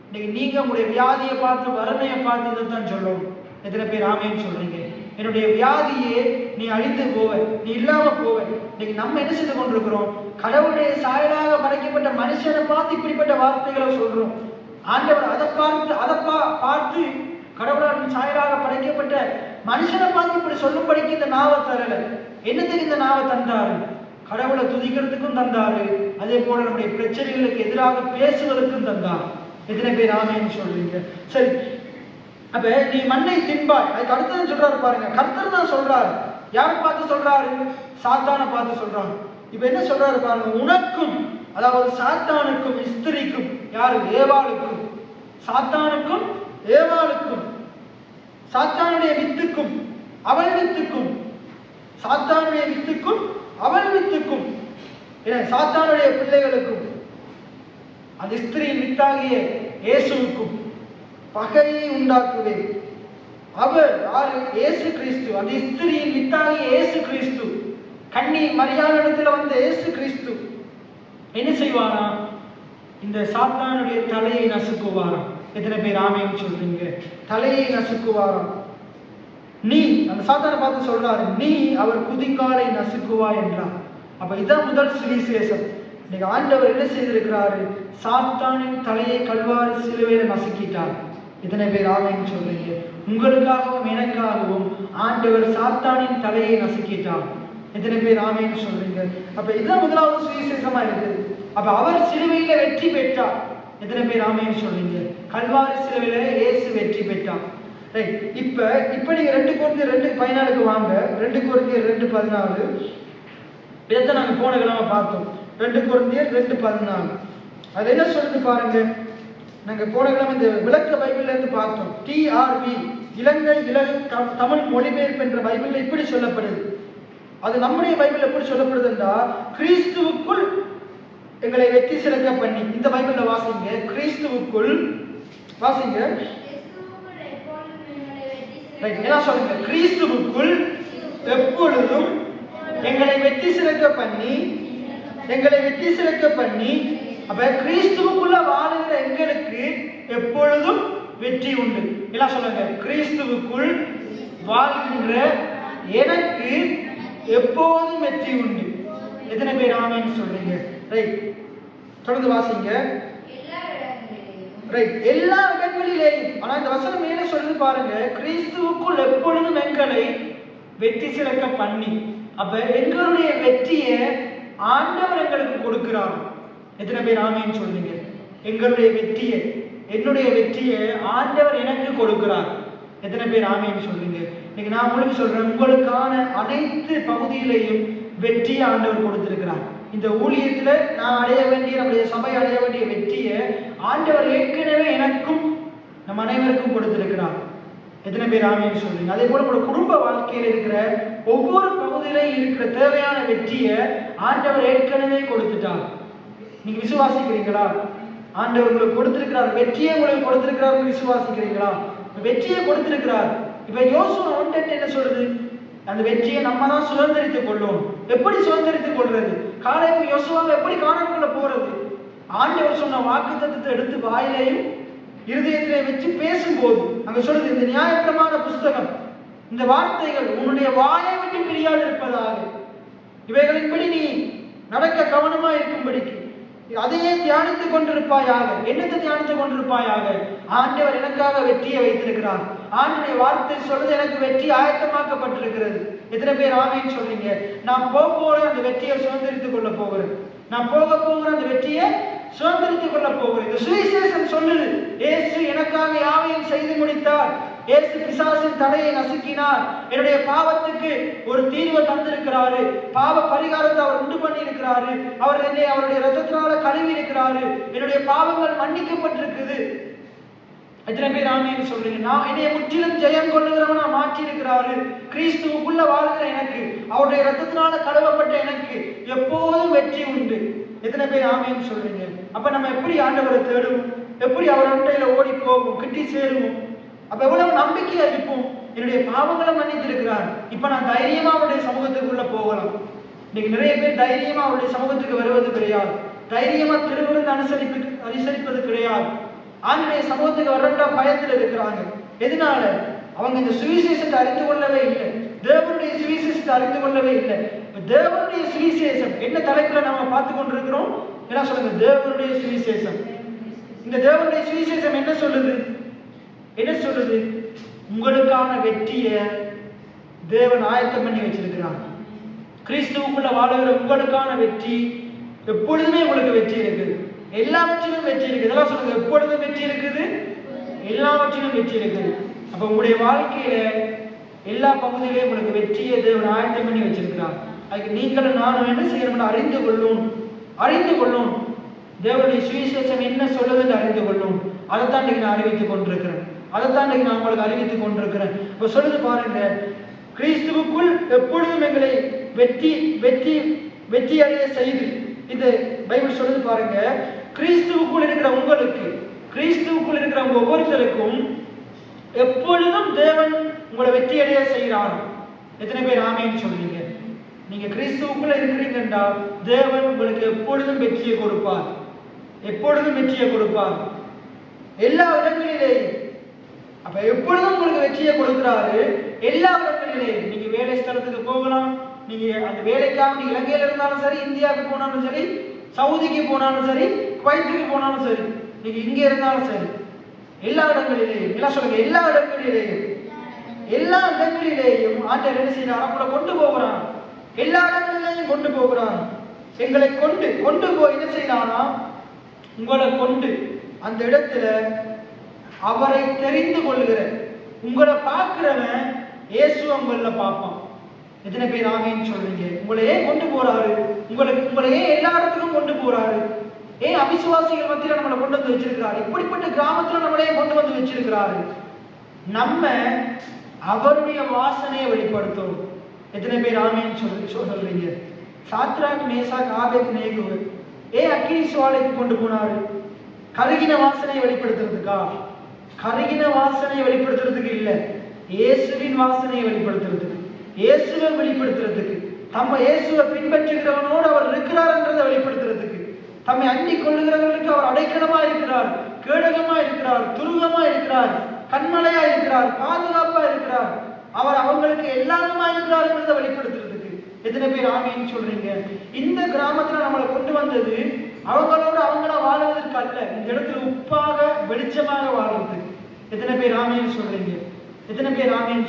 இன்னைக்கு நீங்க உங்களுடைய வியாதியை பார்த்து, வறுமையை பார்த்து இதைத்தான் சொல்லணும். எத்தனை பேர் ஆமேன்னு சொல்றீங்க? என்னுடைய வியாதியே நீ அழிந்து போவ, நீ இல்லாம போவ. இன்னைக்கு நம்ம என்ன செய்து கொண்டிருக்கிறோம்? கடவுளுடைய சாயலாக படைக்கப்பட்ட மனுஷனை பார்த்து இப்படிப்பட்ட வார்த்தைகளை சொல்றோம். ஆண்டவர் அதை பார்த்து கடவுளால் சாயலாக படைக்கப்பட்ட மனுஷனை பார்த்து இப்படி சொல்லும்படிக்கு இந்த நாவை தரல. என்னத்துக்கு இந்த நாவை தந்தாரு? கடவுளை துதிக்கிறதுக்கும் தந்தாரு, அதே போல நம்முடைய பிரச்சனைகளுக்கு எதிராக பேசுவதற்கும் தந்தார். எத்தனை பேர் ஆமேன்னு சொல்றீங்க? சரி, அப்ப நீ மண்ணை தின்பாய். அதுக்கு அடுத்தது சொல்றாரு பாருங்க, கர்த்தர் தான் சொல்றாரு. யாரை பார்த்து சொல்றாரு? சாத்தானை பார்த்து சொல்றாரு. இப்ப என்ன சொல்றாரு பாருங்க, உனக்கும், அதாவது சாத்தானுக்கும் ஸ்திரீக்கும், யாரு? ஏவாளுக்கும். சாத்தானுக்கும் ஏவாளுக்கும், சாத்தானுடைய வித்துக்கும் அவள் வித்துக்கும், சாத்தானுடைய வித்துக்கும் அவள் வித்துக்கும், சாத்தானுடைய பிள்ளைகளுக்கும் அந்த ஸ்திரீயின் வித்தாகிய இயேசுவுக்கும் பகையை உண்டாக்குவேன். அவர் யாரு? இயேசு கிறிஸ்து. அந்த ஸ்திரீயின் வித்தாகிய இயேசு கிறிஸ்து, கன்னி மரியாளிடத்துல வந்த இயேசு கிறிஸ்து என்ன செய்வானா? இந்த சாத்தானுடைய தலையை நசுக்குவாராம். எத்தனை பேர் ஆமேன்னு சொல்றீங்க? தலையை நசுக்குவாராம். நீ, அந்த சாத்தானை பார்த்து சொல்றாரு, நீ அவர் குதிங்காலை நசுக்குவா என்றார். அப்ப இதான் முதல் சுவிசேஷம். இன்னைக்கு ஆண்டவர் என்ன செய்திருக்கிறாரு? சாத்தானின் தலையை கல்வாரி சிலுவையில நசுக்கிட்டார். எத்தனை பேர் ஆமேன்னு சொல்றீங்க? உங்களுக்காகவும் எனக்காகவும் ஆண்டவர் சாத்தானின் தலையை நசுக்கிட்டார். எத்தனை பேர் ஆமேன்னு சொல்றீங்க? அப்ப இதுதான் முதலாவது சுவிசேஷமா இருக்குது. அப்ப அவர் சிலுவையில வெற்றி பெற்றார். எத்தனை பேர் ஆமேன்னு சொல்றீங்க? கல்வாரி சிலுவையில இயேசு வெற்றி பெற்றார். இப்ப நீங்க 2 கொரிந்தியர் 2:14 வாங்க. 2 கொரிந்தியர் 2:14 இதை நாங்க போன கிழமை பார்த்தோம். 2 கொரிந்தியர் 2:14 அது என்ன சொல்லுது பாருங்க. நாங்க போன கிழமை இந்த விளக்க பைபிள்ல இருந்து பார்த்தோம். TRV இலங்கை தமிழ் மொழிபெயர்ப்பு என்ற பைபிள்ல இப்படி சொல்லப்படுது. அது நம்முடைய பைபிள் எப்படி சொல்லப்படுதுன்னா, கிறிஸ்துவுக்குள் எங்களை வெற்றி சிறக்க பண்ணி. இந்த பைபிள்ல வாசிங்க, கிறிஸ்துவுக்குள் வாசிங்க. என்ன சொல்லுங்க? கிறிஸ்துவுக்குள் எப்பொழுதும் எங்களை வெற்றி சிறக்க பண்ணி, எங்களை வெற்றி சிறக்க பண்ணி. அப்ப கிறிஸ்துவுக்குள்ள வாழுகிற எங்களுக்கு எப்பொழுதும் வெற்றி உண்டு. எல்லாம் சொல்லுங்க, கிறிஸ்துவுக்குள் வாழ்கின்ற எனக்கு எப்போதும் வெற்றி உண்டு. எத்தனை பேர் ஆமேன்னு சொல்றீங்க? ரைட், தொடர்ந்து வாசிங்க. ரைட், எல்லா இடங்களிலேயும். ஆனா இந்த வசனம் மேல சொல்லுது பாருங்க, கிறிஸ்துவுக்குள் எப்பொழுதும் எங்களை வெற்றி சிறக்க பண்ணி. அப்ப எங்களுடைய வெற்றியை ஆண்டவர் எங்களுக்கு கொடுக்கிறார். எத்தனை பேர் ஆமேன்னு சொல்றீங்க? எங்களுடைய வெற்றியை, என்னுடைய வெற்றியை ஆண்டவர் எனக்கு கொடுக்கிறார். எத்தனை பேர் ஆமேன்னு சொல்றீங்க? இன்னைக்கு நான் உங்களுக்கு சொல்றேன், உங்களுக்கான அனைத்து பகுதியிலையும் வெற்றியை ஆண்டவர் கொடுத்திருக்கிறார். இந்த ஊழியத்துல நான் அடைய வேண்டிய, நம்முடைய சபை அடைய வேண்டிய வெற்றியை ஆண்டவர் ஏற்கனவே எனக்கும் நம் அனைவருக்கும் கொடுத்திருக்கிறார். எத்தனை பேர் ஆமேன்னு சொல்றீங்க? அதே போல உங்களோட குடும்ப வாழ்க்கையில் இருக்கிற ஒவ்வொரு பகுதியிலையும் இருக்கிற தேவையான வெற்றியை ஆண்டவர் ஏற்கனவே கொடுத்துட்டார். நீங்க விசுவாசிக்கிறீங்களா? ஆண்டவர் உங்களுக்கு கொடுத்திருக்கிறார், வெற்றியை உங்களுக்கு கொடுத்திருக்கிறார். விசுவாசிக்கிறீங்களா? வெற்றியை கொடுத்திருக்கிறார். இப்ப யோசுவா 1:8 என்ன சொல்றது? அந்த வெற்றியை நம்ம தான் சுதந்திரித்துக் கொள்ளும். எப்படி சுதந்திரித்துக் கொள்றது? காலேபு யோசுவாவை எப்படி காணாமக்குள்ள போறது? ஆண்டவர் சொன்ன வாக்குத்தத்தத்தை எடுத்து வாயிலையும் இருதயத்திலே வச்சு பேசும்போது அங்க சொல்றது, இந்த நியாயப்பிரமாண புஸ்தகம், இந்த வார்த்தைகள் உன்னுடைய வாயை விட்டு பிரியாது இருப்பதாக, இவைகளின்படி நீ நடக்க கவனமா இருக்கும்படிக்கு அதையே தியானித்துக் கொண்டிருப்பாயாக. என்னத்தை தியானித்துக் கொண்டிருப்பாயாக? ஆண்டவர் எனக்காக வெற்றியை வைத்திருக்கிறார். ஆண்டுடைய வார்த்தை சொல்றது எனக்கு வெற்றி ஆயத்தமாக்கப்பட்டிருக்கிறது. எத்தனை பேர் ஆமேன்னு சொல்றீங்க? நான் போகிற அந்த வெற்றியை சுதந்திரித்துக் கொள்ள போகிறேன். நான் போகிற அந்த வெற்றியை சுதந்திரித்துக் கொள்ள போகிறேன். இந்த சுவிசேஷம் சொல்லுது, இயேசு எனக்காக யாவையும் செய்து முடித்தார். இயேசு பிசாசின் தடையை நசுக்கினார். என்னுடைய பாவத்துக்கு ஒரு தீர்வை தந்திருக்கிறாரு. பாவ பரிகாரத்தை அவர் உண்டு பண்ணி இருக்கிறாரு. அவர் என்னை அவருடைய ரத்தத்தினால கழுவி இருக்கிறாரு. என்னுடைய பாவங்கள் மன்னிக்கப்பட்டிருக்குது. எத்தனை பேர் ஆமேன்னு சொல்றீங்க? நான் என்னைய முற்றிலும் ஜெயம் கொள்ளுகிறவனா மாற்றி இருக்கிறாரு. கிறிஸ்துவுக்குள்ள வாழ்கிற எனக்கு, அவருடைய ரத்தத்தினால கழுவப்பட்ட எனக்கு எப்போதும் வெற்றி உண்டு. எத்தனை பேர் ஆமேன்னு சொல்றீங்க? அப்ப நம்ம எப்படி ஆண்டவரை தேடுவோம்? எப்படி அவர் அண்டையில ஓடி போவோம், கிட்டி சேருவோம்? அப்ப எவ்வளவு நம்பிக்கையா இருப்போம்? என்னுடைய பாவங்களை மன்னித்திருக்கிறார். இப்ப நான் தைரியமா அவருடைய சமூகத்துக்குள்ள போகலாம். இன்னைக்கு நிறைய பேர் தைரியமா அவருடைய சமூகத்துக்கு வருவது கிடையாது. தைரியமா திருவிருந்து அனுசரிப்பது கிடையாது. ஆண்டுடைய சமூகத்துக்கு வர்ற பயத்தில் இருக்கிறாங்க. எதனால? அவங்க இந்த சுவிசேஷத்தை அறிந்து கொள்ளவே இல்லை. தேவனுடைய சுவிசேஷத்தை அறிந்து கொள்ளவே இல்லை. தேவனுடைய சுவிசேஷம் என்ன தலைப்புல நாம பார்த்து கொண்டிருக்கிறோம்? என்ன சொல்லுங்க? தேவனுடைய சுவிசேஷம். இந்த தேவனுடைய சுவிசேஷம் என்ன சொல்லுது? என்ன சொல்லுது? உங்களுக்கான வெற்றியை தேவன் ஆயத்தம் பண்ணி வச்சிருக்கிறார். கிறிஸ்துவுக்குள்ள வாழுகிற உங்களுக்கான வெற்றி எப்பொழுதுமே உங்களுக்கு வெற்றி இருக்குது. எல்லாவற்றிலும் வெற்றி இருக்குது. இதெல்லாம் சொல்லுங்க, எப்பொழுதும் வெற்றி இருக்குது, எல்லாவற்றிலும் வெற்றி இருக்குது. அப்ப உங்களுடைய வாழ்க்கையில எல்லா பகுதியிலையும் உங்களுக்கு வெற்றியை தேவன் ஆயத்தம் பண்ணி வச்சிருக்கிறார். அதுக்கு நீங்களும் நானும் என்ன செய்யணும்? அறிந்து கொள்ளும். தேவனுடைய சுவிசேஷம் என்ன சொல்லுதுன்னு அறிந்து கொள்ளும். அதைத்தான் இன்னைக்கு நான் அறிவித்துக் கொண்டிருக்கிறேன். நான் உங்களுக்கு அறிவித்துக் கொண்டிருக்கிறேன். இப்ப சொல்லுது பாருங்க, கிறிஸ்துவுக்குள் எப்பொழுதும் எங்களை வெற்றி அடைய செய்து. இது பைபிள் சொல்லுது பாருங்க, கிறிஸ்துவுக்குள் இருக்கிற உங்களுக்கு, கிறிஸ்துவுக்குள் இருக்கிற உங்க ஒவ்வொருத்தருக்கும் எப்பொழுதும் தேவன் உங்களை வெற்றி அடைய செய்கிறார். எத்தனை பேர் ஆமேன்னு சொல்றீங்க? நீங்க கிறிஸ்துவுக்குள்ள இருக்கிறீங்கன்னா தேவன் உங்களுக்கு எப்பொழுதும் வெற்றியை கொடுப்பார். எல்லா இடங்களிலேயும். அப்ப எப்பொழுதும் உங்களுக்கு வெற்றியை கொடுக்கிறாரு. எல்லா இடங்களிலேயும். நீங்க வேலை ஸ்தலத்துக்கு போகலாம். நீங்க அந்த வேலைக்காக நீங்க இலங்கையில இருந்தாலும் சரி, இந்தியாவுக்கு போனாலும் சரி, சவுதிக்கு போனாலும் சரி, குவைத்துக்கு போனாலும் சரி, நீங்க இங்க இருந்தாலும் சரி, எல்லா இடங்களிலேயும். எல்லாம் சொல்லுங்க, எல்லா இடங்களிலேயும் ஆண்டவர் என்ன செய்யறார்? அவங்களை கொண்டு போகிறான். எல்லா இடங்களிலேயும் கொண்டு போகிறான். எங்களை கொண்டு போய் என்ன செய்யறானா? உங்களை கொண்டு அந்த இடத்துல அவரை தெரிந்து கொள்கிற, உங்களை பார்க்கிறவன் இயேசு உங்கள பார்ப்பான். எத்தனை பேர் ஆமேன்னு சொல்றீங்க? உங்களை ஏன் கொண்டு போறாரு? உங்களை ஏன் எல்லா இடத்துக்கும் கொண்டு போறாரு? ஏன் அவிசுவாசிகள் மத்தியில நம்மளை கொண்டு வந்து வச்சிருக்கிறாரு? இப்படிப்பட்ட கிராமத்துல நம்மளே கொண்டு வந்து வச்சிருக்கிறாரு. நம்ம அவருடைய வாசனையை வெளிப்படுத்தும். எத்தனை பேர் ஆமேன்னு சொல்றீங்க? சாத்ராக், மேசாக், ஆபேத்நேகோ ஏன் அக்கினி சுவாலைக்கு கொண்டு போனாரு? கருகின வாசனையை வெளிப்படுத்துறதுக்கா? கருகின வாசனையை வெளிப்படுத்துறதுக்கு இல்ல, இயேசுவின் வாசனையை வெளிப்படுத்துறதுக்கு, இயேசுவை வெளிப்படுத்துறதுக்கு, இயேசுவை பின்பற்றுகிறவனோடு அவர் இருக்கிறார் என்றதை வெளிப்படுத்துறதுக்கு, தம்மை அண்டிக் கொள்ளுகிறவர்களுக்கு அவர் அடைக்கலமா இருக்கிறார், கேடகமா இருக்கிறார், துருகமா இருக்கிறார், கண்மலையா இருக்கிறார், பாதுகாப்பா இருக்கிறார், அவர் அவங்களுக்கு எல்லாருமா இருக்கிறார் என்றதை வெளிப்படுத்துறதுக்கு. எத்தனை பேர் ஆமேன்னு சொல்றீங்க? இந்த கிராமத்துல நம்மளை கொண்டு வந்தது அவங்களா வாழ்வதற்கு அல்ல, இந்த இடத்துல உப்பாக வெளிச்சமாக வாழ்வதற்கு. எத்தனை பேர் ஆமேன்னு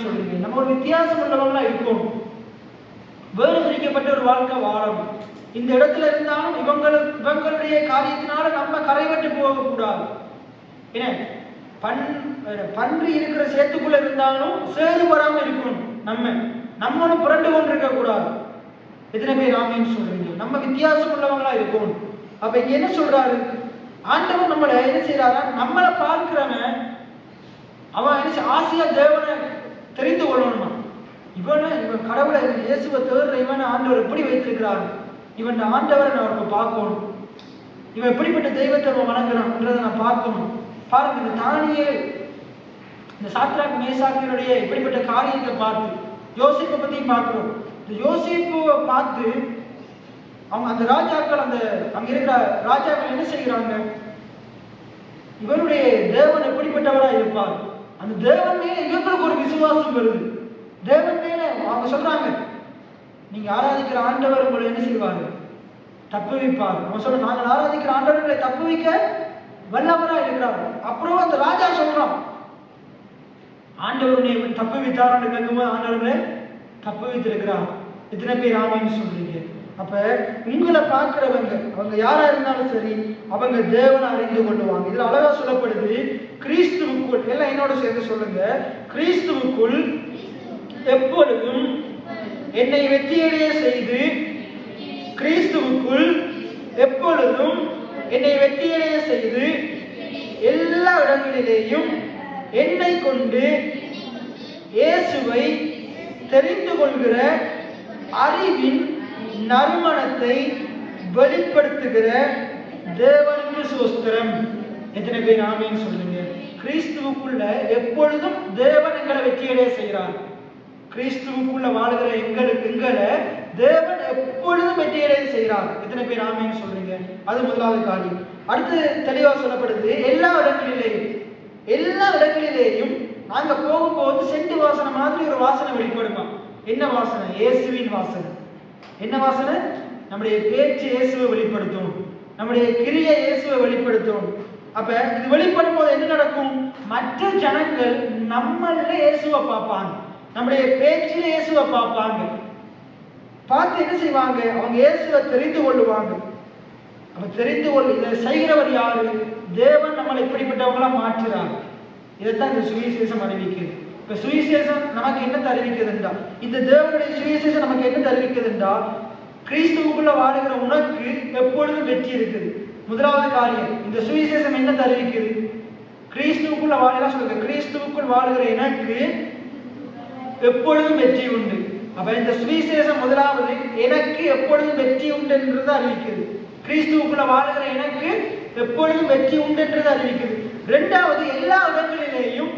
சொல்றீங்க? நம்ம ஒரு வித்தியாசம் உள்ளவங்களா இருக்கோம். வேறு பிரிக்கப்பட்ட ஒரு வாழ்க்கை வாழணும். இந்த இடத்துல இருந்தாலும் இவங்களுடைய காரியத்தினால நம்ம கரைவட்டு போக கூடாது. ஏன்னா பன்றி இருக்கிற சேத்துக்குள்ள இருந்தாலும் சேது வராம இருக்கணும். நம்மளும் புரண்டு கொண்டு இருக்க கூடாது. எத்தனை பேர் ஆமேன்னு சொல்றீங்க? நம்ம வித்தியாசம் உள்ளவங்களா இருக்கணும். அப்ப இங்க என்ன சொல்றாரு? ஆண்டவர் நம்மளை என்ன செய்யறாரா? நம்மளை பார்க்கிறவன் அவன் என்ன ஆசையா தேவனை தெரிந்து கொள்ளணுமா? இவன் கடவுளை இயேசுவை தேடுற இவன் ஆண்டவர் எப்படி வைத்திருக்கிறார்? இவன் ஆண்டவரை நான் பார்க்கணும். இவன் எப்படிப்பட்ட தெய்வத்தை அவன் வணங்குறான்றதை நான் பார்க்கணும். பாருங்க, இந்த தானியேல், இந்த சாத்ராக், மேசாக்கினுடைய எப்படிப்பட்ட காரியத்தை பார்த்து யோசேப்பை பத்தியும் பார்க்கிறோம். இந்த யோசேப்பை பார்த்து அவங்க அந்த ராஜாக்கள், அங்க இருக்கிற ராஜாக்கள் என்ன செய்கிறாங்க? இவருடைய தேவன் எப்படிப்பட்டவரா இருப்பார்? அந்த தேவன் மேல இவங்களுக்கு ஒரு விசுவாசம் வருது. தேவன் மேல அவங்க சொல்றாங்க, நீங்க ஆராதிக்கிற ஆண்டவர் உங்களை என்ன செய்வாரு? தப்பு வைப்பார். அவன் சொல்ற, நாங்கள் ஆராதிக்கிற ஆண்டவர்களை தப்பு வைக்க வல்லவரா இருக்கிறார். அப்புறம் அந்த ராஜா சொல்றான், ஆண்டவர் உன்னை தப்புவித்தார் கேட்கும்போது ஆண்டவரை தப்புவித்திருக்கிறார். எத்தனை பேர் ஆமேன்னு சொல்றீங்க? அப்ப உங்களை பார்க்கிறவங்க அவங்க யாரா இருந்தாலும் சரி, அவங்க தேவனை அறிந்து கொள்ளுவாங்க. இதுல அழகா சொல்லப்படுது, கிறிஸ்துவுக்குள், எல்லாம் என்னோட சேர்ந்து சொல்லுங்க, கிறிஸ்துவுக்குள் எப்பொழுதும் என்னை வெற்றியடைய செய்து, கிறிஸ்துவுக்குள் எப்பொழுதும் என்னை வெற்றியடைய செய்து, எல்லா இடங்களிலேயும் என்னை கொண்டு இயேசுவை தெரிந்து கொள்கிற அறிவின் நறுமணத்தை வெளிப்படுத்துகிற தேவனுக்கு ஸ்தோத்திரம். எத்தனை பேர் ஆமென் சொல்லுங்க? கிறிஸ்துவுக்குள்ள எப்பொழுதும் தேவன் எங்களை வெற்றியடைய செய்கிறார். கிறிஸ்துவுக்குள்ள வாழ்கிற எங்களை தேவன் எப்பொழுதும் வெற்றியடைய செய்கிறார். எத்தனை பேர் ஆமென் சொல்றீங்க? அது முதலாவது காரியம். அடுத்து தெளிவா சொல்லப்படுது, எல்லா இடங்களிலேயும் நாங்க போகும்போது செண்டு வாசனை மாதிரி ஒரு வாசனை வெளிப்படுமா? என்ன வாசனை? இயேசுவின் வாசனை. என்ன வாசனை? நம்முடைய பேச்சு இயேசுவை வெளிப்படுத்தும், நம்முடைய கிரியை இயேசுவை வெளிப்படுத்தும். அப்ப இது வெளிப்படும் போது என்ன நடக்கும்? மற்ற ஜனங்கள் நம்மள இயேசுவை பார்ப்பாங்க, நம்முடைய பேச்சில இயேசுவை பார்ப்பாங்க. பார்த்து என்ன செய்வாங்க? அவங்க இயேசுவை தெரிந்து கொள்ளுவாங்க. அப்ப தெரிந்து கொள்ள இதை செய்கிறவர் யாரு? தேவன் நம்மளை இப்படிப்பட்டவங்களா மாற்றுறாங்க. இதைத்தான் இந்த சுவிசேஷம் அறிவிக்குது. இப்ப சுவிசேஷம் நமக்கு என்ன அறிவிக்குதுன்றா, இந்த தேவனுடைய சுவிசேஷம் நமக்கு என்ன அறிவிக்குதுன்றா, கிறிஸ்துவுக்குள்ள வாழுகிற உனக்கு எப்பொழுதும் வெற்றி இருக்குது. முதலாவது காரியம், இந்த சுவிசேஷம் என்ன அறிவிக்குது? கிறிஸ்துவுக்குள்ள வாழலாம் சொல்லுங்க, கிறிஸ்துவுக்குள் வாழுகிற எனக்கு எப்பொழுதும் வெற்றி உண்டு. அப்ப இந்த சுவிசேஷம் முதலாவது எனக்கு எப்பொழுதும் வெற்றி உண்டு என்றது அறிவிக்குது. கிறிஸ்துவுக்குள்ள வாழுகிற எனக்கு எப்பொழுதும் வெற்றி உண்டு என்றது அறிவிக்குது. இரண்டாவது, எல்லா இடங்களிலேயும்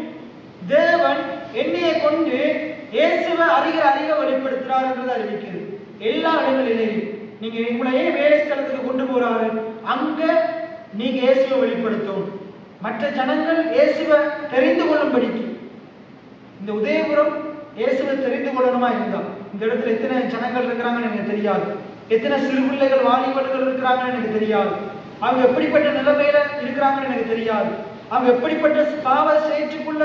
தேவன் என்னையை கொண்டு இயேசுவை அறிவை வெளிப்படுத்துறார் என்றது அறிவிக்கிறது. எல்லா இடங்களிலேயும் நீங்க உங்களையே வேலை ஸ்தலத்துக்கு கொண்டு போறாரு, அங்க நீங்க இயேசுவை வெளிப்படுத்தும். மற்ற ஜனங்கள் இயேசுவை தெரிந்து கொள்ளும்படிக்கு, இந்த உதயபுரம் இயேசுவை தெரிந்து கொள்ளணுமா இருந்தா, இந்த இடத்துல எத்தனை ஜனங்கள் இருக்கிறாங்கன்னு எனக்கு தெரியாது, எத்தனை சிறு பிள்ளைகள் வாலிபர்கள் இருக்கிறாங்கன்னு எனக்கு தெரியாது, அவங்க எப்படிப்பட்ட நிலைமையில இருக்கிறாங்கன்னு எனக்கு தெரியாது, அவங்க எப்படிப்பட்ட பாவ சேற்றுக்குள்ள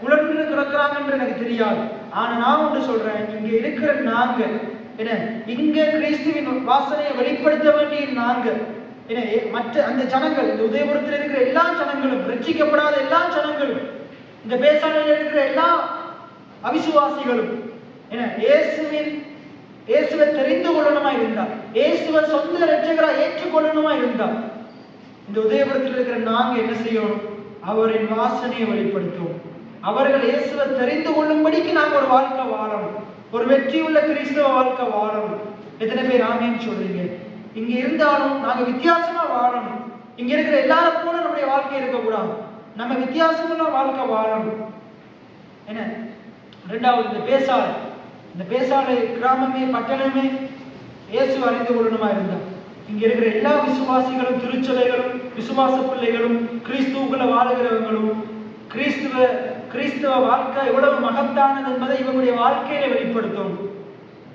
உழன்று கிடக்கிறாங்கன்னு எனக்கு தெரியாது. ஆனா நான் ஒன்று சொல்றேன், இங்க இருக்கிற நாங்க என்ன, இங்க கிறிஸ்துவின் வாசனையை வெளிப்படுத்த வேண்டிய நாங்க என்ன, மற்ற அந்த ஜனங்கள், இந்த உதயபுரத்தில் இருக்கிற எல்லா ஜனங்களும், ரட்சிக்கப்படாத எல்லா ஜனங்களும், இந்த பேசாலையில் இருக்கிற எல்லா அவிசுவாசிகளும் என்ன, இயேசுவை தெரிந்து கொள்ளணுமா இருந்தா, இயேசுவை சொந்த ரட்சகரா ஏற்றுக்கொள்ளணுமா இருந்தா, இந்த உதயபுரத்தில் இருக்கிற நாங்க என்ன செய்யணும்? அவரின் வாசனையை வெளிப்படுத்துவோம். அவர்கள் இயேசுவை தெரிந்து கொள்ளும்படிக்கு நாங்கள் ஒரு வாழ்க்கை வாழணும், ஒரு வெற்றியுள்ள கிறிஸ்தவ வாழ்க்கை வாழணும். எத்தனை பேர் ஆமென் சொல்றீங்க? இங்க இருந்தாலும் நாங்க வித்தியாசமா வாழணும். இங்க இருக்கிற எல்லாரும் போல நம்முடைய வாழ்க்கை இருக்கக்கூடாது, நம்ம வித்தியாசமான வாழ்க்கை வாழணும். என்ன இரண்டாவது, இந்த பேசாலை கிராமமே பட்டணமே இயேசு அறிந்து கொள்ளணுமா இருந்தா, இங்க இருக்கிற எல்லா விசுவாசிகளும், திருச்சபைகளும், விசுவாச பிள்ளைகளும், கிறிஸ்துவுக்குள்ள வாழுகிறவங்களும், கிறிஸ்துவ வாழ்க்கை எவ்வளவு மகத்தானது என்பதை இவங்களுடைய வாழ்க்கையில வெளிப்படுத்தும்.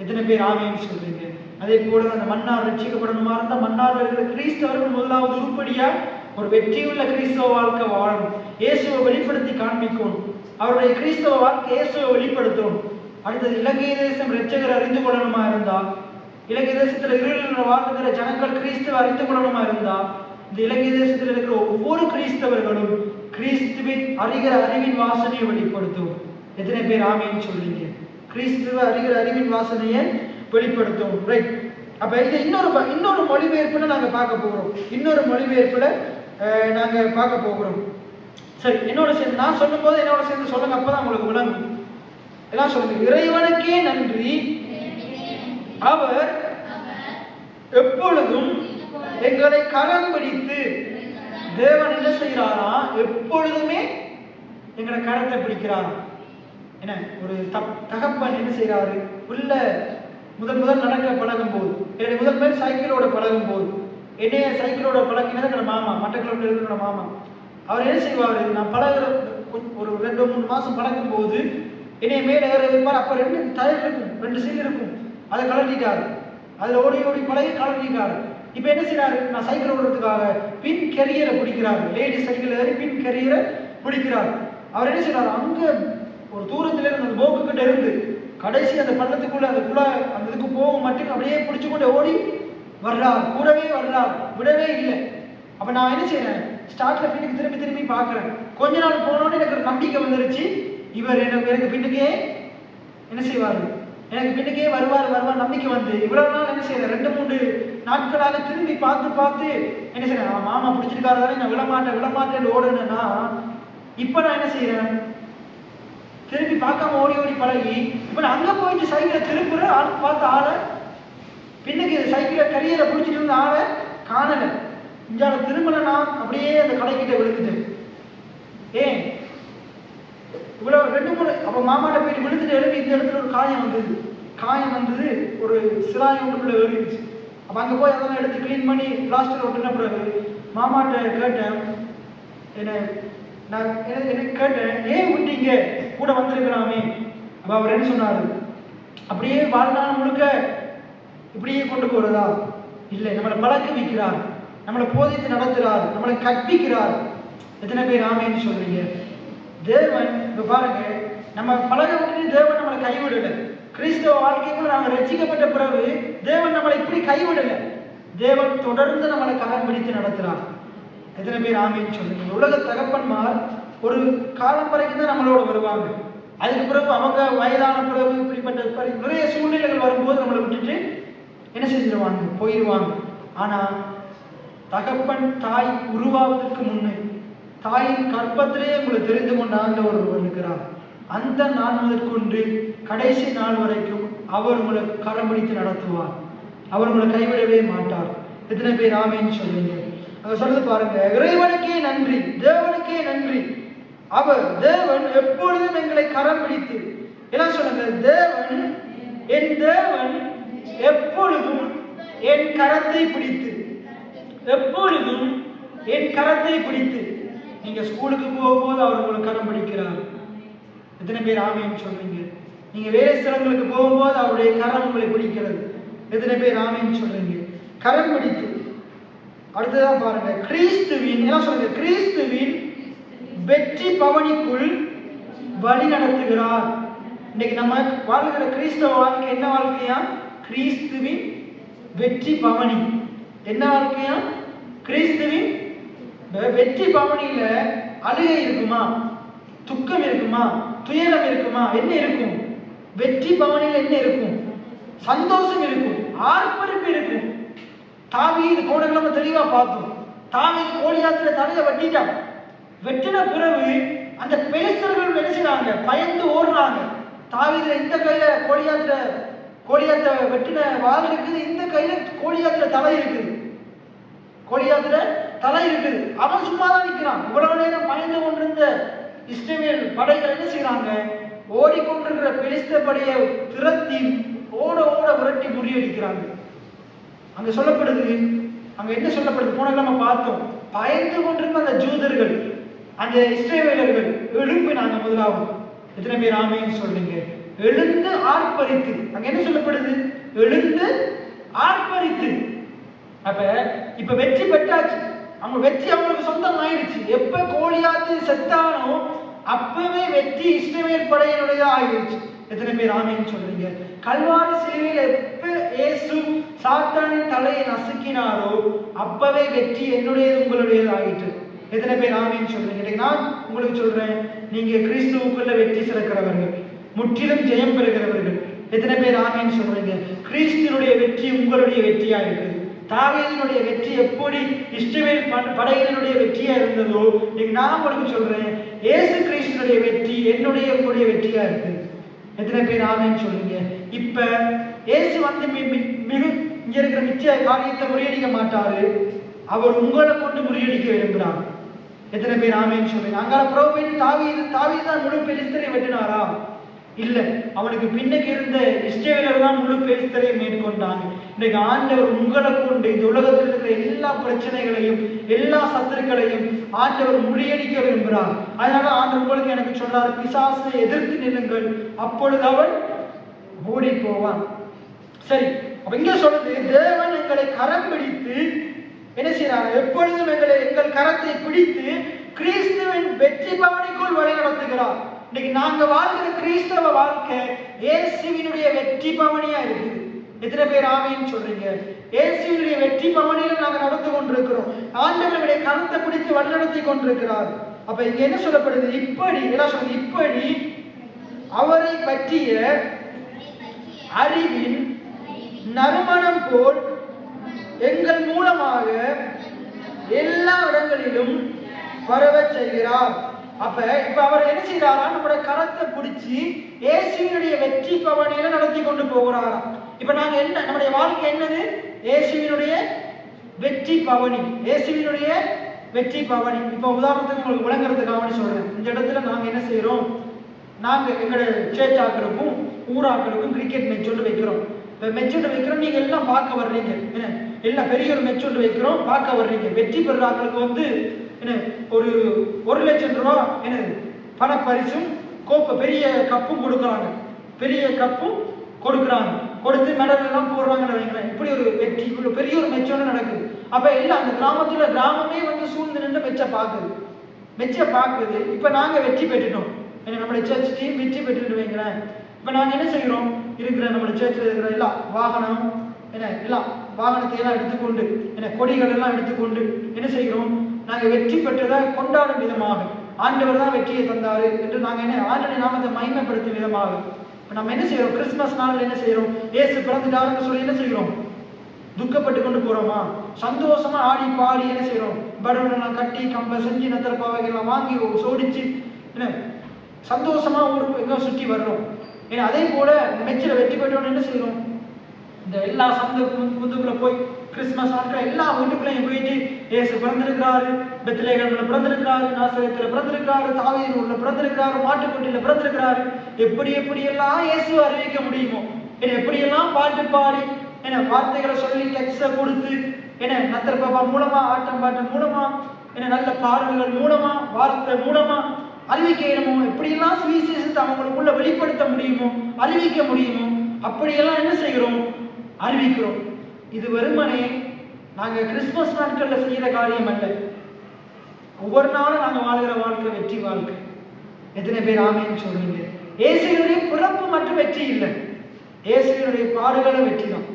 எத்தனை பேர் ஆமென் சொல்றீங்க? அதே போல அந்த மன்னார் ரட்சிக்கப்படணுமா இருந்தா, மன்னார் இருக்கிற கிறிஸ்தவர்கள் முதலாவது உருப்படியா ஒரு வெற்றியுள்ள கிறிஸ்தவ வாழ்க்கை வாழணும், இயேசுவை வெளிப்படுத்தி காண்பிக்கணும், அவருடைய கிறிஸ்தவ வாழ்க்கை இயேசுவை வெளிப்படுத்தும். அடுத்தது, இலங்கை தேசம் ரட்சகர் அறிந்து கொள்ளணுமா இருந்தா, இலங்கை தேசத்துல இருளில் வாழ்கிற ஜனங்கள் கிறிஸ்துவ அறிந்து கொள்ளணுமா இருந்தா, இந்த இலங்கை தேசத்தில் இருக்கிற ஒவ்வொரு கிறிஸ்தவர்களும் கிறிஸ்துவின் அறிகிற அறிவின் வாசனையை வெளிப்படுத்தும். எத்தனை பேர் ஆமென் சொல்றீங்க? கிறிஸ்துவ அறிகிற அறிவின் வாசனையை வெளிப்படுத்தும். ரைட். அப்ப இது இன்னொரு மொழிபெயர்ப்புல நாங்க பார்க்க போகிறோம், இன்னொரு மொழிபெயர்ப்புல நாங்க பார்க்க போகிறோம். சரி, என்னோட சேர்ந்து நான் சொல்லும் போது என்னோட சேர்ந்து சொல்லுங்க, அப்பதான் உங்களுக்கு விளங்கும். எல்லாம் சொல்லுங்க. இறைவனுக்கே நன்றி, அவர் எப்பொழுதும் எங்களை கரம் பிடித்து, தேவன் என்ன செய்யறாரா? எப்பொழுதுமே எங்களை கரத்தை பிடிக்கிறாரா. என்ன, ஒரு தகப்பன் என்ன செய்யறாரு? உள்ள முதல் நடக்க பழகும் போது, என்னுடைய முதல் பேர் சைக்கிளோட பழகும் போது, என்னைய சைக்கிளோட பழகினது என்னோட மாமா, மட்டக்களப்பில் இருக்கிற மாமா. அவர் என்ன செய்வாரு? நான் பழகிற ஒரு 2-3 மாசம் பழகும் போது என்னைய மேலே ஏற வைப்பார். அப்ப 2 டயர் இருக்கும், 2 சீல் இருக்கும், அதை கலட்டிட்டாரு, அதுல ஓடி பழகி கலட்டிட்டாரு. இப்ப என்ன செய்யறாரு? நான் சைக்கிள் ஓடுறதுக்காக பின் கெரியரை பிடிக்கிறாரு, லேடி சைக்கிள் ஏறி பின் கெரியரை பிடிக்கிறாரு. அவர் என்ன செய்யறாரு? அங்க ஒரு தூரத்துல இருந்து அந்த போக்கு கிட்ட இருந்து கடைசி அந்த பள்ளத்துக்குள்ள அந்த அந்த இதுக்கு போகும் மட்டும் அப்படியே பிடிச்சு கொண்டு ஓடி வர்றார், கூடவே வர்றார், விடவே இல்லை. அப்ப நான் என்ன செய்யறேன், ஸ்டார்ட்ல பின்னுக்கு திரும்பி திரும்பி பாக்குறேன். கொஞ்ச நாள் போனோன்னு எனக்கு ஒரு நம்பிக்கை வந்துருச்சு, இவர் எனக்கு பின்னுக்கே என்ன செய்வாரு, எனக்கு பின்னுக்கே வருவார் நம்பிக்கை வந்து இவ்வளவு நாள் என்ன செய்யறேன், 2-3 நாட்களாக திரும்பி பார்த்து என்ன செய்யறேன், மாமா பிடிச்சிருக்காரு தானே, நான் விழமாட்டேன்னு ஓடுனேன்னா இப்ப நான் என்ன செய்யறேன், திரும்பி பார்க்காம ஓடி பழகி இப்ப நான் அங்க போயிட்டு சைக்கிளை திருப்புற பார்த்த ஆளை, பின்னுக்கு சைக்கிளை கரியரை பிடிச்சிட்டு இருந்த ஆளை காணல. இஞ்சால திரும்பலனா அப்படியே அந்த கடைக்கிட்ட விழுந்துட்டேன். ஏன் இவ்வளவு 2-3 அப்ப மாமாட்ட போயிட்டு விழுந்துட்டு எழுப்பி இந்த இடத்துல ஒரு காயம் வந்தது ஒரு சிலாய் ஒன்றுக்குள்ள ஏறிடுச்சு. அப்ப அங்க போய் அதெல்லாம் எடுத்து கிளீன் பண்ணி பிளாஸ்டர் ஒட்டின பிறகு மாமாட்ட கேட்டேன், எனக்கு கேட்டேன், ஏன் விட்டீங்க, கூட வந்திருக்கலாமே. அப்ப அவர் என்ன சொன்னாரு, அப்படியே வாழ்நாள் முழுக்க இப்படியே கொண்டு போறதா இல்லை, நம்மளை பழக்க வைக்கிறார், நம்மளை போதித்து நடத்துறார், நம்மளை கற்பிக்கிறார். எத்தனை பேர் ஆமேன்னு சொல்றீங்க? தேவன் இப்ப பாருங்க, நம்ம பழக விட்டு தேவன் நம்மளை கைவிடல. கிறிஸ்தவ வாழ்க்கைக்குள்ள நாங்கள் ரட்சிக்கப்பட்ட பிறகு தேவன் நம்மளை இப்படி கைவிடல. தேவன் தொடர்ந்து நம்மளை கரம் பிடித்து நடத்துறார். எத்தனை பேர் ஆமேன்னு சொல்றீங்க? உலக தகப்பன்மார் ஒரு காலம் வரைக்கும் தான் நம்மளோட வருவாங்க. அதுக்கு பிறகு அவங்க வயதான பிறகு இப்படிப்பட்ட நிறைய சூழ்நிலைகள் வரும்போது நம்மளை விட்டுட்டு என்ன செஞ்சிருவாங்க, போயிடுவாங்க. ஆனா தகப்பன் தாய் உருவாவதற்கு முன்னே தாயின் கற்பத்திலே உங்களை தெரிந்து கொண்ட ஆண்டவர் ஒருவர் இருக்கிறார். அந்த நாள் முதற்கொண்டு கடைசி நாள் வரைக்கும் அவர் உங்களை கரம் பிடித்து நடத்துவார். அவர் உங்களை கைவிடவே மாட்டார். எத்தனை பேர் ஆமேன்னு சொல்றீங்க? அங்க சொல்றது பாருங்க, இறைவனுக்கே நன்றி, தேவனுக்கே நன்றி. தேவன் எப்பொழுதும் எங்களை கரம் பிடித்து, என்ன சொல்லுங்க, என் தேவன் எப்பொழுதும் என் கரத்தை பிடித்து, எப்பொழுதும் என் கரத்தை பிடித்து. நீங்க ஸ்கூலுக்கு போகும்போது அவர் உங்களுக்கு கரம் பிடிக்கிறார். எத்தனை பேர் ஆமேன்னு சொல்றீங்க? நீங்க வேலை ஸ்தலங்களுக்கு போகும்போது அவருடைய கரம் உங்களை பிடிக்கிறது. எத்தனை பேர் ஆமேன்னு சொல்றீங்க? கரம் பிடித்து. அடுத்ததான் பாருங்க, கிறிஸ்துவின், என்ன சொல்லுங்க, கிறிஸ்துவின் வெற்றி பவனிக்குள் வழி நடத்துகிறார். இன்னைக்கு நம்ம வாழ்கிற கிறிஸ்தவ வாழ்க்கை என்ன வாழ்க்கையா? கிறிஸ்துவின் வெற்றி பவனி. என்ன வாழ்க்கையா? கிறிஸ்துவின் வெற்றி பவனியில அழுகை இருக்குமா, துக்கம் இருக்குமா, துயரம் இருக்குமா? என்ன இருக்கும்? வெற்றி பவனியில் என்ன இருக்கும்? சந்தோஷம் இருக்கும், ஆர்ப்பரிப்பு இருக்கும். தாவீது போன கிழமை தெளிவா பார்த்தோம். தாவீது கோலியாத்துல தலையை வெட்டிட்டான். வெட்டின பிறகு அந்த பெலிஸ்தர்கள் என்ன செய்றாங்க? பயந்து ஓடுறாங்க. தாவீதுல இந்த கையில கோலியாத்த வெட்டின வாள் இருக்குது, இந்த கையில கோலியாத்துல தலை இருக்குது. அவன் சும்மாதான் நிற்கிறான். இவ்வளவு நேரம் பயந்து கொண்டிருந்த இஸ்ரவேல் படைகள் என்ன செய்யறாங்க? ஓடிக்கொண்டிருக்கிற பெலிஸ்த படையை திரட்டி ஓட விரட்டி முறியடிக்கிறாங்க. அங்க சொல்லப்படுது, அங்க என்ன சொல்லப்படுது? போன கிழமை பார்த்தோம். பயந்து கொண்டிருந்த அந்த ஜூதர்கள், அந்த இஸ்ரவேலர்கள் எழும்பினாங்க. முதலாவது எத்தனை பேர் ஆமேன்னு சொல்றீங்க? எழுந்து ஆர்ப்பரித்து. அங்க என்ன சொல்லப்படுது? எழுந்து ஆர்ப்பரித்து. அப்ப இப்ப வெற்றி பெற்றாச்சு. அவங்க வெற்றி அவங்களுக்கு சொந்தம் ஆயிடுச்சு. எப்ப கோலியாத்து செத்தானோ அப்பவே வெற்றி இஸ்ரவேல் படையினுடைய ஆயிடுச்சு. எத்தனை பேர் ஆமேன்னு சொல்றீங்க? கல்வாரி சிலுவையில் எப்ப இயேசு சாத்தானின் தலையை நசுக்கினாரோ அப்பவே வெற்றி என்னுடையது உங்களுடையது ஆயிற்று. எத்தனை பேர் ஆமேன்னு சொல்றீங்க? நான் உங்களுக்கு சொல்றேன், நீங்க கிறிஸ்துவுக்குள்ள வெற்றி சிறக்கிறவர்கள், முற்றிலும் ஜெயம் பெறுகிறவர்கள். எத்தனை பேர் ஆமேன்னு சொல்றீங்க? கிறிஸ்துவனுடைய வெற்றி உங்களுடைய வெற்றியா இருக்குது. தாவீதினுடைய வெற்றி எப்படி இஸ்ரவேல் படையினுடைய வெற்றியா இருந்ததோ, நான் உங்களுக்கு சொல்றேன், இயேசு கிறிஸ்துவனுடைய வெற்றி என்னுடைய உங்களுடைய வெற்றியா இருக்கு. எத்தனை பேர் ஆமேன்னு சொல்றீங்க? இப்ப இயேசு வந்து இங்க இருக்கிற நிச்சய காரியத்தை முறியடிக்க மாட்டாரு. அவர் உங்களை கொண்டு முறியடிக்க விரும்புகிறார். எத்தனை பேர் ஆமேன்னு சொல்றீங்க? அங்கால புரோபேட் தாவீது தான் முழு பெலிஸ்தரை வெட்டினாரா? இல்ல, அவனுக்கு பின்னுக்கு இருந்த இஸ்ரவேலர் தான் முழு பெலிஸ்தரை மேற்கொண்டாங்க. இன்னைக்கு ஆண்டவர் உங்களை கொண்டு இந்த உலகத்தில் இருக்கிற எல்லா பிரச்சனைகளையும் எல்லா சத்துருக்களையும் ஆண்டவர் முறியடிக்க விரும்புகிறார். அதனால ஆண்டவர் உங்களுக்கு எனக்கு சொல்றாரு, பிசாசை எதிர்த்து நில்லுங்கள், அப்பொழுது அவன் ஓடி போவான். சரி, அப்ப இங்க சொல்றது, தேவன் எங்களை கரம் பிடித்து என்ன செய்யறாங்க? எப்பொழுதும் எங்கள் கரத்தை பிடித்து கிறிஸ்துவின் வெற்றி பவனிக்குள் வழி நடத்துகிறார். இன்னைக்கு நாங்க வாழ்கிற கிறிஸ்தவ வாழ்க்கை இயேசுவினுடைய வெற்றி பவனியா இருக்குது. எத்தனை பேர் ஆமீன் சொல்றீங்க? இயேசுவினுடைய வெற்றி பவனியில நாங்க நடந்து கொண்டிருக்கிறோம். ஆண்டவருடைய கருத்தை பிடித்து வழிநடத்தி கொண்டிருக்கிறார். அப்ப இங்க என்ன சொல்லப்படுது? இப்படி எல்லாம் சொல்றது, இப்படி அவரை பற்றிய அறிவின் நறுமணம் போல் எங்கள் மூலமாக எல்லா இடங்களிலும் பரவ செய்கிறார். அப்ப இப்ப அவர் என்ன செய்யறாரா? நம்முடைய கரத்தை பிடிச்சி இயேசுவினுடைய வெற்றி பவனியில நடத்தி கொண்டு போகிறாரா. இப்ப நாங்க என்ன, நம்முடைய வாழ்க்கை என்னது? இயேசுவினுடைய வெற்றி பவனி, இயேசுவினுடைய வெற்றி பவனி. இப்ப உதாரணத்துக்கு உங்களுக்கு விளங்குறதுக்காக சொல்றேன். இந்த இடத்துல நாங்க என்ன செய்யறோம்? நாங்க எங்களோட சேர்ச் ஆக்களுக்கும் ஊராக்களுக்கும் கிரிக்கெட் மேட்ச் ஒன்று வைக்கிறோம். இப்போ மெட்ச் ஒன்று வைக்கிறோம், நீங்க எல்லாம் பார்க்க வர்றீங்க. என்ன எல்லாம் பெரிய ஒரு மெட்ச் ஒன்று வைக்கிறோம், பார்க்க வர்றீங்க. வெற்றி பெறுற ஆக்களுக்கு வந்து என்ன ஒரு 1 லட்சம் ரூபாய் என்ன பணப்பரிசும் கோப்பை பெரிய கப்பும் கொடுக்குறாங்க. பெரிய கப்பும் கொடுக்குறாங்க, கொடுத்து மெடல் எல்லாம் போடுறாங்கன்னு வைங்களேன். இப்படி ஒரு வெற்றி, இவ்வளவு பெரிய ஒரு மெட்ச் ஒன்று நடக்குது. அப்ப எல்லாம் அந்த கிராமமே வந்து சூழ்ந்து நின்று மெச்சை பார்க்குது. இப்ப நாங்க வெற்றி பெற்றுட்டோம். நம்மளுடைய சர்ச் டீம் வெற்றி பெற்றுட்டு வைங்களேன். இப்ப நாங்க என்ன செய்கிறோம்? இருக்கிற நம்மளுடைய சர்ச்சில் இருக்கிற எல்லாம் வாகனம் எல்லாம் வாகனத்தை எல்லாம் எடுத்துக்கொண்டு கொடிகள் எல்லாம் எடுத்துக்கொண்டு என்ன செய்கிறோம்? நாங்க வெற்றி பெற்றதை கொண்டாடும் விதமாக, ஆண்டவர் தான் வெற்றியை தந்தாரு என்று நாங்க என்ன ஆண்டவருடைய நாமத்தை மகிமைப்படுத்தும் விதமாக நம்ம என்ன செய்யறோம்? கிறிஸ்துமஸ் நாளில் என்ன செய்யறோம்? இயேசு பிறந்துட்டாருன்னு சொல்லி என்ன செய்கிறோம்? துக்கப்பட்டு கொண்டு போறோமா? சந்தோஷமா ஆடி பாடி என்ன செய்யறோம்? பலூன் எல்லாம் கட்டி கம்ப செஞ்சு நத்திரப்பாவைகள் எல்லாம் வாங்கி சோடிச்சு என்ன சந்தோஷமா ஊருக்கு எங்க சுற்றி வர்றோம். ஏன்னா அதே போல மெச்சில வெற்றி பெற்றோன்னு என்ன செய்யறோம்? இந்த எல்லா சொந்தக்குள்ள போய் கிறிஸ்துமஸ் நாட்கள் எல்லா வீட்டுக்குள்ளையும் போயிட்டு இயேசு பிறந்திருக்கிறாரு, பெத்லகேம்ல பிறந்திருக்கிறாரு, நாசரேத்துல பிறந்திருக்கிறாரு, தாவீதுல பிறந்திருக்கிறாரு, மாட்டுக்குட்டியில பிறந்திருக்கிறாரு. எப்படி எல்லாம் இயேசுவை அறிவிக்க முடியுமோ, எப்படியெல்லாம் பாட்டு பாடி வார்த்தைகளை சொல்லி டெக்ஸ்ட கொடுத்து நத்தர் பாப்பா மூலமா, ஆட்டம் பாட்டம் மூலமா, நல்ல பாடல்கள் மூலமா, வார்த்தை மூலமா அறிவிக்க இயலுமோ, எப்படியெல்லாம் சுவிசேஷத்தை அவங்களுக்குள்ள வெளிப்படுத்த முடியுமோ, அறிவிக்க முடியுமோ, அப்படியெல்லாம் என்ன செய்கிறோம்? அறிவிக்கிறோம். இது வெறுமனே நாங்க கிறிஸ்துமஸ் நாட்கள்ல செய்யற காரியம் அல்ல. ஒவ்வொரு நாளும் நாங்க வாழ்கிற வாழ்க்கை வெற்றி வாழ்க்கை. எத்தனை பேர் ஆமேன்னு சொல்றீங்க? இயேசுவினுடைய பிறப்பு மட்டும் வெற்றி இல்லை, இயேசுவினுடைய பாடுகளும் வெற்றி தான்,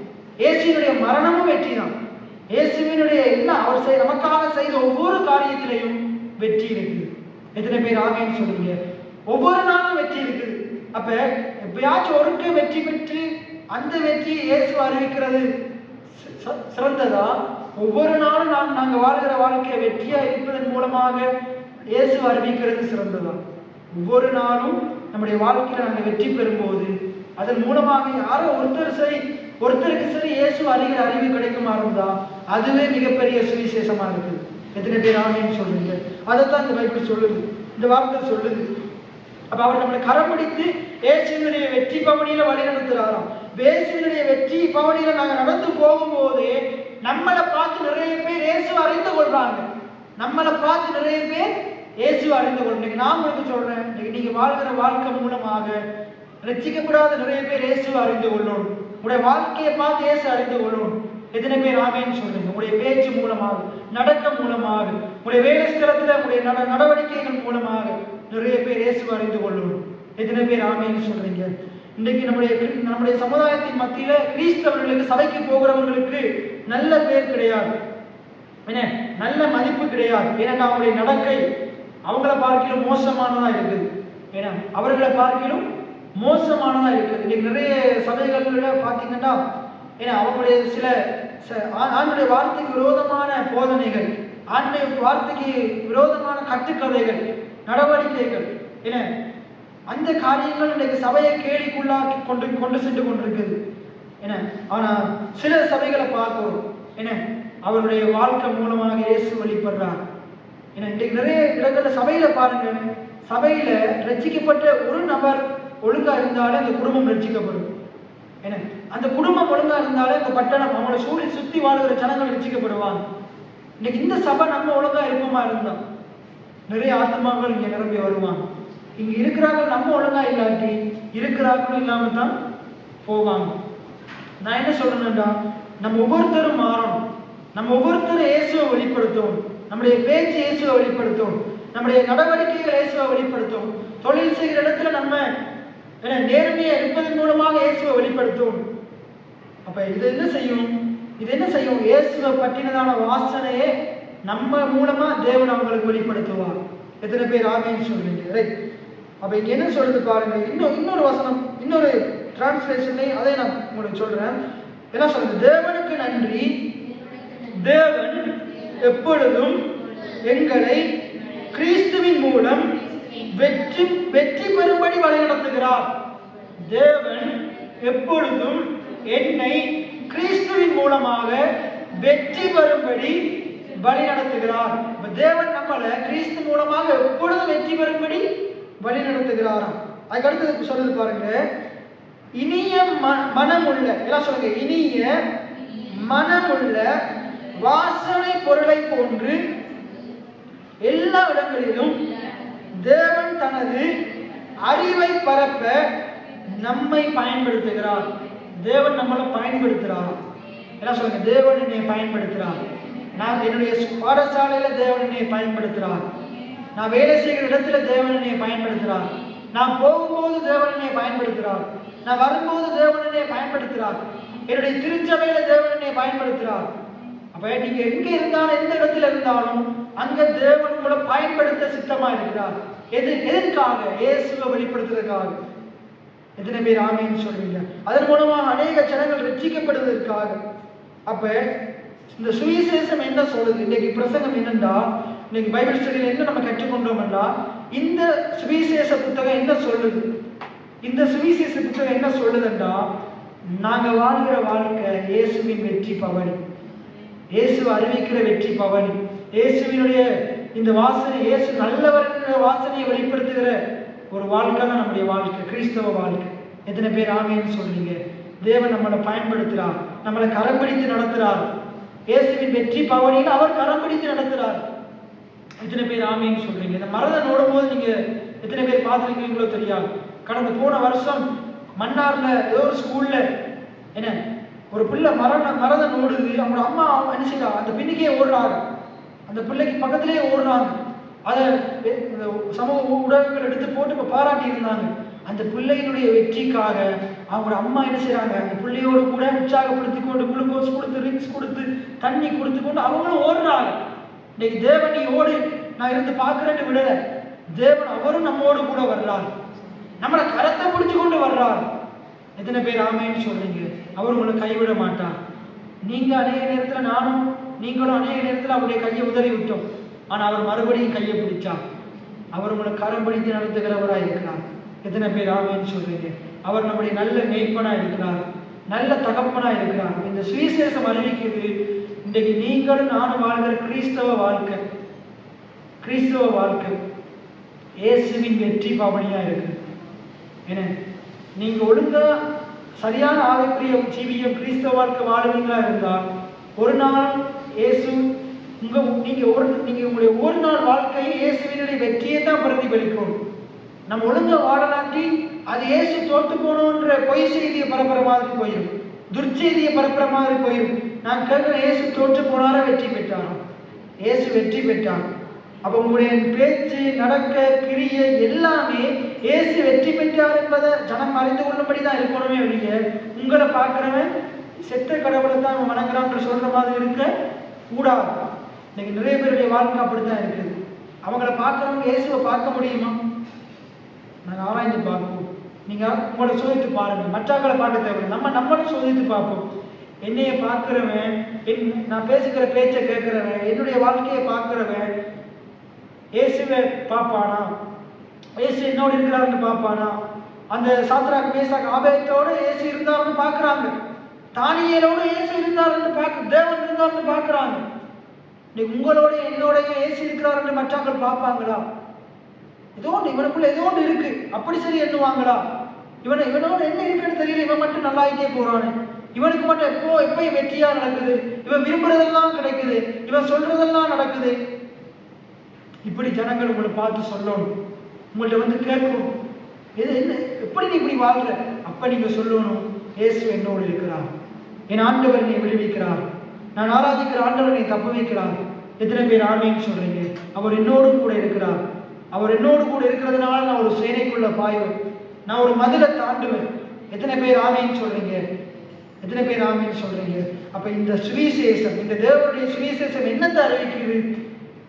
இயேசுவினுடைய மரணமும் வெற்றி தான், இயேசுவினுடைய எல்லாம் அவர் நமக்காக செய்த ஒவ்வொரு காரியத்திலையும் வெற்றி இருக்குது. எத்தனை பேர் ஆமேன்னு சொல்றீங்க? ஒவ்வொரு நாளும் வெற்றி இருக்குது. அப்ப எப்பயாச்சும் ஒருக்கு வெற்றி பெற்று அந்த வெற்றியை இயேசு அறிவிக்கிறது சிறந்ததா? ஒவ்வொரு நாளும் நாங்க வாழ்கிற வாழ்க்கையை வெற்றியா இருப்பதன் மூலமாக இயேசு அறிவிக்கிறது சிறந்ததா? ஒவ்வொரு நாளும் நம்முடைய வாழ்க்கையில நாங்க வெற்றி பெறும்போது அதன் மூலமாக யாரோ ஒருத்தருக்கு சரி இயேசு அறிகிற அறிவு கிடைக்குமா இருந்தா அதுவே மிகப்பெரிய சுவிசேஷமா இருக்குது. எத்தனை பேர் ஆமேன்னு சொல்றீங்க? அதைத்தான் இந்த பைபிள் சொல்லுது, இந்த வார்த்தை சொல்லுது. அப்ப அவர் நம்மளை கரம் பிடித்து இயேசுவினுடைய வெற்றி பவனியில வழி நடத்துறாராம். இயேசுவினுடைய வெற்றி பவனியில நாங்க நடந்து போகும்போது நம்மளை பார்த்து நிறைய பேர் இயேசு அறிந்து கொள்றாங்க. நம்மளை பார்த்து நிறைய பேர் இயேசு அறிந்து கொள்றீங்க. நான் உங்களுக்கு சொல்றேன், நீங்க வாழ்கிற வாழ்க்கை மூலமாக ரட்சிக்கப்படாத நிறைய பேர் இயேசு அறிந்து கொள்ளணும். உடைய வாழ்க்கையை பார்த்து இயேசு அறிந்து கொள்ளணும். எத்தனை பேர் ஆமேன்னு சொல்றீங்க? உடைய பேச்சு மூலமாக, நடக்க மூலமாக, உடைய வேலை ஸ்தலத்துல உடைய நடவடிக்கைகள் மூலமாக நிறைய பேர் இயேசு அறிந்து கொள்ளணும். எத்தனை பேர் ஆமேன்னு சொல்றீங்க? இன்றைக்கு நம்முடைய சமுதாயத்தின் மத்தியில கிறிஸ்தவர்களுக்கு, சபைக்கு போகிறவர்களுக்கு நல்ல பேர் கிடையாது, நல்ல மதிப்பு கிடையாது. ஏன்னா அவங்களுடைய நடக்கை அவங்களை பார்க்கலும் மோசமானதா இருக்குது. ஏன்னா அவர்களை பார்க்கலும் மோசமானதா இருக்குது. இன்னைக்கு நிறைய சபைகள்ல பாத்தீங்கன்னா அவங்களுடைய சில ஆண்டுடைய வார்த்தைக்கு விரோதமான போதனைகள், ஆண்டுடைய வார்த்தைக்கு விரோதமான கட்டுக்கதைகள், நடவடிக்கைகள், அந்த காரியங்கள் இன்றைக்கு சபையை கேலிக்குள்ளாக்கி கொண்டு சென்று கொண்டிருக்குது. ஆனா சில சபைகளை பார்க்கிறோம், அவருடைய வாழ்க்கை மூலமாக இயேசு வெளிப்படுறார். இன்றைக்கு நிறைய இடங்கள்ல சபையில பாருங்க, சபையில ரட்சிக்கப்பட்ட ஒரு நபர் ஒழுங்கா இருந்தாலே அந்த குடும்பம் ரட்சிக்கப்படும். அந்த குடும்பம் ஒழுங்கா இருந்தாலே அந்த பட்டணம், அவங்களை சுத்தி வாழ்கிற ஜனங்கள் ரட்சிக்கப்படுவாங்க. இன்னைக்கு இந்த சபை நம்ம ஒழுங்கா இருப்போமா இருந்தா நிறைய ஆத்மாக்கள் இங்க நிரம்பி வருவாங்க. இங்க இருக்கிறார்கள் நம்ம ஒழுங்கா இல்லாட்டி இருக்கிறார்கள் இல்லாம தான் போவாங்க. நான் என்ன சொல்றேன்னா, நம்ம ஒவ்வொருத்தரும் மாறணும். நம்ம ஒவ்வொருத்தரும் இயேசுவை வெளிப்படுத்தணும். நம்முடைய பேச்சு இயேசுவை வெளிப்படுத்தணும். நம்முடைய நடவடிக்கைகள் இயேசுவை வெளிப்படுத்தணும். தொழில் செய்கிற இடத்துல நம்ம நேர்மையா இருப்பதன் மூலமாக இயேசுவை வெளிப்படுத்தும். அப்ப இது என்ன செய்யும்? இயேசுவை பற்றினதான வாசனையே நம்ம மூலமா தேவன் அவங்களுக்கு வெளிப்படுத்துவார். எத்தனை பேர் ஆமென் சொல்றீங்க? ரைட். அப்ப இங்க என்ன சொல்றது பாருங்க. இன்னொரு வசனம், இன்னொரு டிரான்ஸ்லேஷன்ல அதை நான் உங்களுக்கு சொல்றேன். என்ன சொல்றது? தேவனுக்கு நன்றி, தேவன் எப்பொழுதும் எங்களை கிறிஸ்துவின் மூலம் வெற்றி பெறும்படி வழிநடத்துகிறார். தேவன் எப்பொழுதும் என்னை கிறிஸ்துவின் மூலமாக வெற்றி பெறும்படி வழி நடத்துகிறார். தேவன் நம்மளை கிறிஸ்து மூலமாக எப்பொழுதும் வெற்றி பெறும்படி வழி நடத்துகிறாராம். அதுக்கு அடுத்தது சொல்லுது பாருங்க, இனிய மனமுள்ள, எல்லாம் சொல்லுங்க, இனிய மனமுள்ள வாசனை பொருளை போன்று எல்லா இடங்களிலும் தேவன் தனது அறிவை பரப்ப நம்மை பயன்படுத்துகிறார். தேவன் நம்மளை பயன்படுத்துகிறார். எல்லாம் சொல்லுங்க, தேவன் என்னை பயன்படுத்துகிறார். நான் என்னுடைய பாடசாலையில தேவன் என்னை பயன்படுத்துகிறார். நான் வேலை செய்கிற இடத்துல தேவன் என்னை பயன்படுத்துகிறார். நான் போகும்போது தேவன் என்னை பயன்படுத்துகிறார். நான் வரும்போது தேவன் என்னை பயன்படுத்துகிறார். என்னுடைய திருச்சபையில தேவன் என்னை பயன்படுத்துகிறார். அப்ப நீங்க எங்க இருந்தாலும், எந்த இடத்துல இருந்தாலும் அங்க தேவன் கூட பயன்படுத்த சித்தமா இருக்கிறார். எதற்காக? இயேசுவை வெளிப்படுத்துவதற்காக. எத்தனை பேர் ஆமென் சொல்றீங்க? அதன் மூலமாக அநேக ஜனங்கள் ரட்சிக்கப்படுவதற்காக. அப்ப இந்த சுவிசேஷம் என்ன சொல்லுது? இன்னைக்கு பிரசங்கம் என்னண்டா, இன்னைக்கு பைபிள் ஸ்டடியில் என்ன நம்ம கற்றுக்கொண்டோம்னா, இந்த சுவிசேஷ புத்தகம் என்ன சொல்லுது? இந்த சுவிசேஷ புத்தகம் என்ன சொல்லுதுண்டா, நாங்க வாழ்கிற வாழ்க்கை இயேசுவின் வெற்றி பவனி, இயேசு அறிவிக்கிற வெற்றி பவனி, இயேசுவினுடைய இந்த வாசனை, இயேசு நல்லவர் வாசனையை வெளிப்படுத்துகிற ஒரு வாழ்க்கை தான் நம்முடைய வாழ்க்கை, கிறிஸ்தவ வாழ்க்கை. எத்தனை பேர் ஆமென் சொல்றீங்க? தேவன் நம்மளை பயன்படுத்துறார், நம்மளை கரம் பிடித்து நடத்துறார். இயேசுவின் வெற்றி பவனியில் அவர் கரம் பிடித்து நடத்துறார். எத்தனை பேர் ஆமென் சொல்றீங்க? இந்த மரத்தை நோடும் போது நீங்க எத்தனை பேர் பார்த்துருக்கீங்களோ தெரியாது. கடந்த போன வருஷம் மன்னார்ல ஏதோ ஒரு ஸ்கூல்ல என்ன ஒரு பிள்ளை மரத்தை நோடுது. அவங்களோட அம்மா அனுப்பிச்சா அந்த பின்னுக்கே ஓடுறாங்க, அந்த பிள்ளைக்கு பக்கத்திலே ஓடுறாங்க. அதை சமூக ஊடகங்கள் எடுத்து போட்டு இப்போ பாராட்டி இருந்தாங்க. அந்த பிள்ளையினுடைய வெற்றிக்காக அவங்களோட அம்மா என்ன செய்யறாங்க, அந்த பிள்ளையோடு கூட உற்சாகப்படுத்தி கொண்டு குளுக்கோஸ் கொடுத்து, ரிங்ஸ் கொடுத்து, தண்ணி கொடுத்து கொண்டு அவங்களும் ஓடுறாங்க. இன்னைக்கு தேவன் நீ ஓடு, நான் இருந்து பார்க்கிறேன்னு விடல. தேவன் அவரும் நம்மோடு கூட வர்றார், நம்மளை கரத்தை பிடிச்சு கொண்டு வர்றார். எத்தனை பேர் ஆமென்னு சொல்றீங்க? அவர் உங்களை கைவிட மாட்டார். நீங்க அநேக நேரத்துல, நீங்களும் அநேக நேரத்துல அவருடைய கையை உதறி விட்டோம். ஆனா அவர் மறுபடியும் கையை பிடிச்சார். அவர் உங்களை கரம் பிடித்து நடத்துகிறவராக இருக்கிறார். எத்தனை பேர் ஆமென்னு சொல்றீங்க? அவர் நம்முடைய நல்ல மேய்ப்பனா இருக்கிறார், நல்ல தகப்பனா இருக்கிறார். இந்த சுவிசேஷம் அறிவிக்கிறது இன்றைக்கு நீங்களும் நானும் வாழ்கிற கிறிஸ்தவ வாழ்க்கை, கிறிஸ்தவ வாழ்க்கை இயேசுவின் வெற்றி பவனியா இருக்கு. ஏன்னா நீங்க ஒழுங்கா சரியான ஆவிக்குரிய ஜீவியம் கிறிஸ்தவ வாழ்க்கை வாழ்வீங்களா இருந்தால் ஒரு நாள் இயேசு நீங்க உங்களுடைய ஒரு நாள் வாழ்க்கையை இயேசுவினுடைய வெற்றியை தான் பிரதிபலிக்கும். நம்ம ஒழுங்கா வாழலாட்டி அது இயேசு தோற்று போனோன்ற பொய் செய்தியை பரப்புற மாதிரி போயிடும், துர்ச்செய்தியை பரப்புற மாதிரி போயிடும். நான் கேட்கிற இயேசு தோற்று போனாரா வெற்றி பெற்றாரா? இயேசு வெற்றி பெற்றார். அப்ப உங்களுடைய பேச்சு, நடக்க, கிரியை எல்லாமே இயேசு வெற்றி பெற்றார் என்பதை ஜனம் அறிந்து கொள்ளும்படிதான் இருக்கணுமே ஒழிய உங்களை பார்க்கிறவன் செத்த கடவுளை தான் அவன் வணங்குறான்னு சொல்ற மாதிரி இருக்க கூடாது. இன்னைக்கு நிறைய பேருடைய வாழ்க்கை அப்படித்தான் இருக்குது. அவங்கள பார்க்கறவங்க இயேசுவை பார்க்க முடியுமா? நாங்கள் ஆராய்ந்து பார்ப்போம். நீங்க உங்களை சோதித்து பாருங்க, மற்றவங்களை பார்க்க தேவையில்லை. நம்மளும் சோதித்து பார்ப்போம். என்னைய பார்க்கிறவன், நான் பேசுகிற பேச்சை கேட்கிறவன், என்னுடைய வாழ்க்கையை பார்க்கிறவன் இயேசுவை பார்ப்பானா? இயேசு என்னோடு இருக்கிறாருன்னு பார்ப்பானா? அந்த சாத்ராக் மேசாக் ஆபேத்தோடு இயேசு இருந்தாருன்னு பார்க்குறாங்க, தானியேலோடு இயேசு இருந்தாருன்னு தேவன் இருந்தாருன்னு பார்க்குறாங்க. இன்னைக்கு உங்களோட என்னோட இயேசு இருக்கிறாருன்னு மற்றவங்க பார்ப்பாங்களா? ஏதோ ஒன்று இவனுக்குள்ள ஏதோ ஒன்று இருக்கு அப்படி சரி எண்ணுவாங்களா? இவனோட என்ன இருக்குன்னு தெரியல, இவன் மட்டும் நல்லாயிட்டே போறானு, இவனுக்கு மட்டும் எப்பயும் வெற்றியா நடக்குது, இவன் விரும்புறதெல்லாம் கிடைக்குது, இவன் சொல்றதெல்லாம் நடக்குது. இப்படி ஜனங்கள் உங்களை பார்த்து சொல்லணும், உங்கள்ட்ட வந்து கேட்கணும், என்ன எப்படி நீ இப்படி வாழ்ற? அப்ப நீங்க சொல்லணும், இயேசு என்னோடு இருக்கிறார், என் ஆண்டவர் என்னை விடுவிக்கிறார், நான் ஆராதிக்கிற ஆண்டவர் என்னை தப்பு வைக்கிறார். எத்தனை பேர் ஆமென் சொல்றீங்க? அவர் என்னோடு கூட இருக்கிறார். அவர் என்னோடு கூட இருக்கிறதுனால நான் ஒரு சேனைக்குள்ள பாய்வேன், நான் ஒரு மதிலை தாண்டுவேன். எத்தனை பேர் ஆமேன்னு சொல்றீங்க? எத்தனை பேர் ஆமேன்னு சொல்றீங்க? அப்ப இந்த சுவிசேஷம், இந்த தேவனுடைய சுவிசேஷம் என்னத்தை அறிவிக்குது?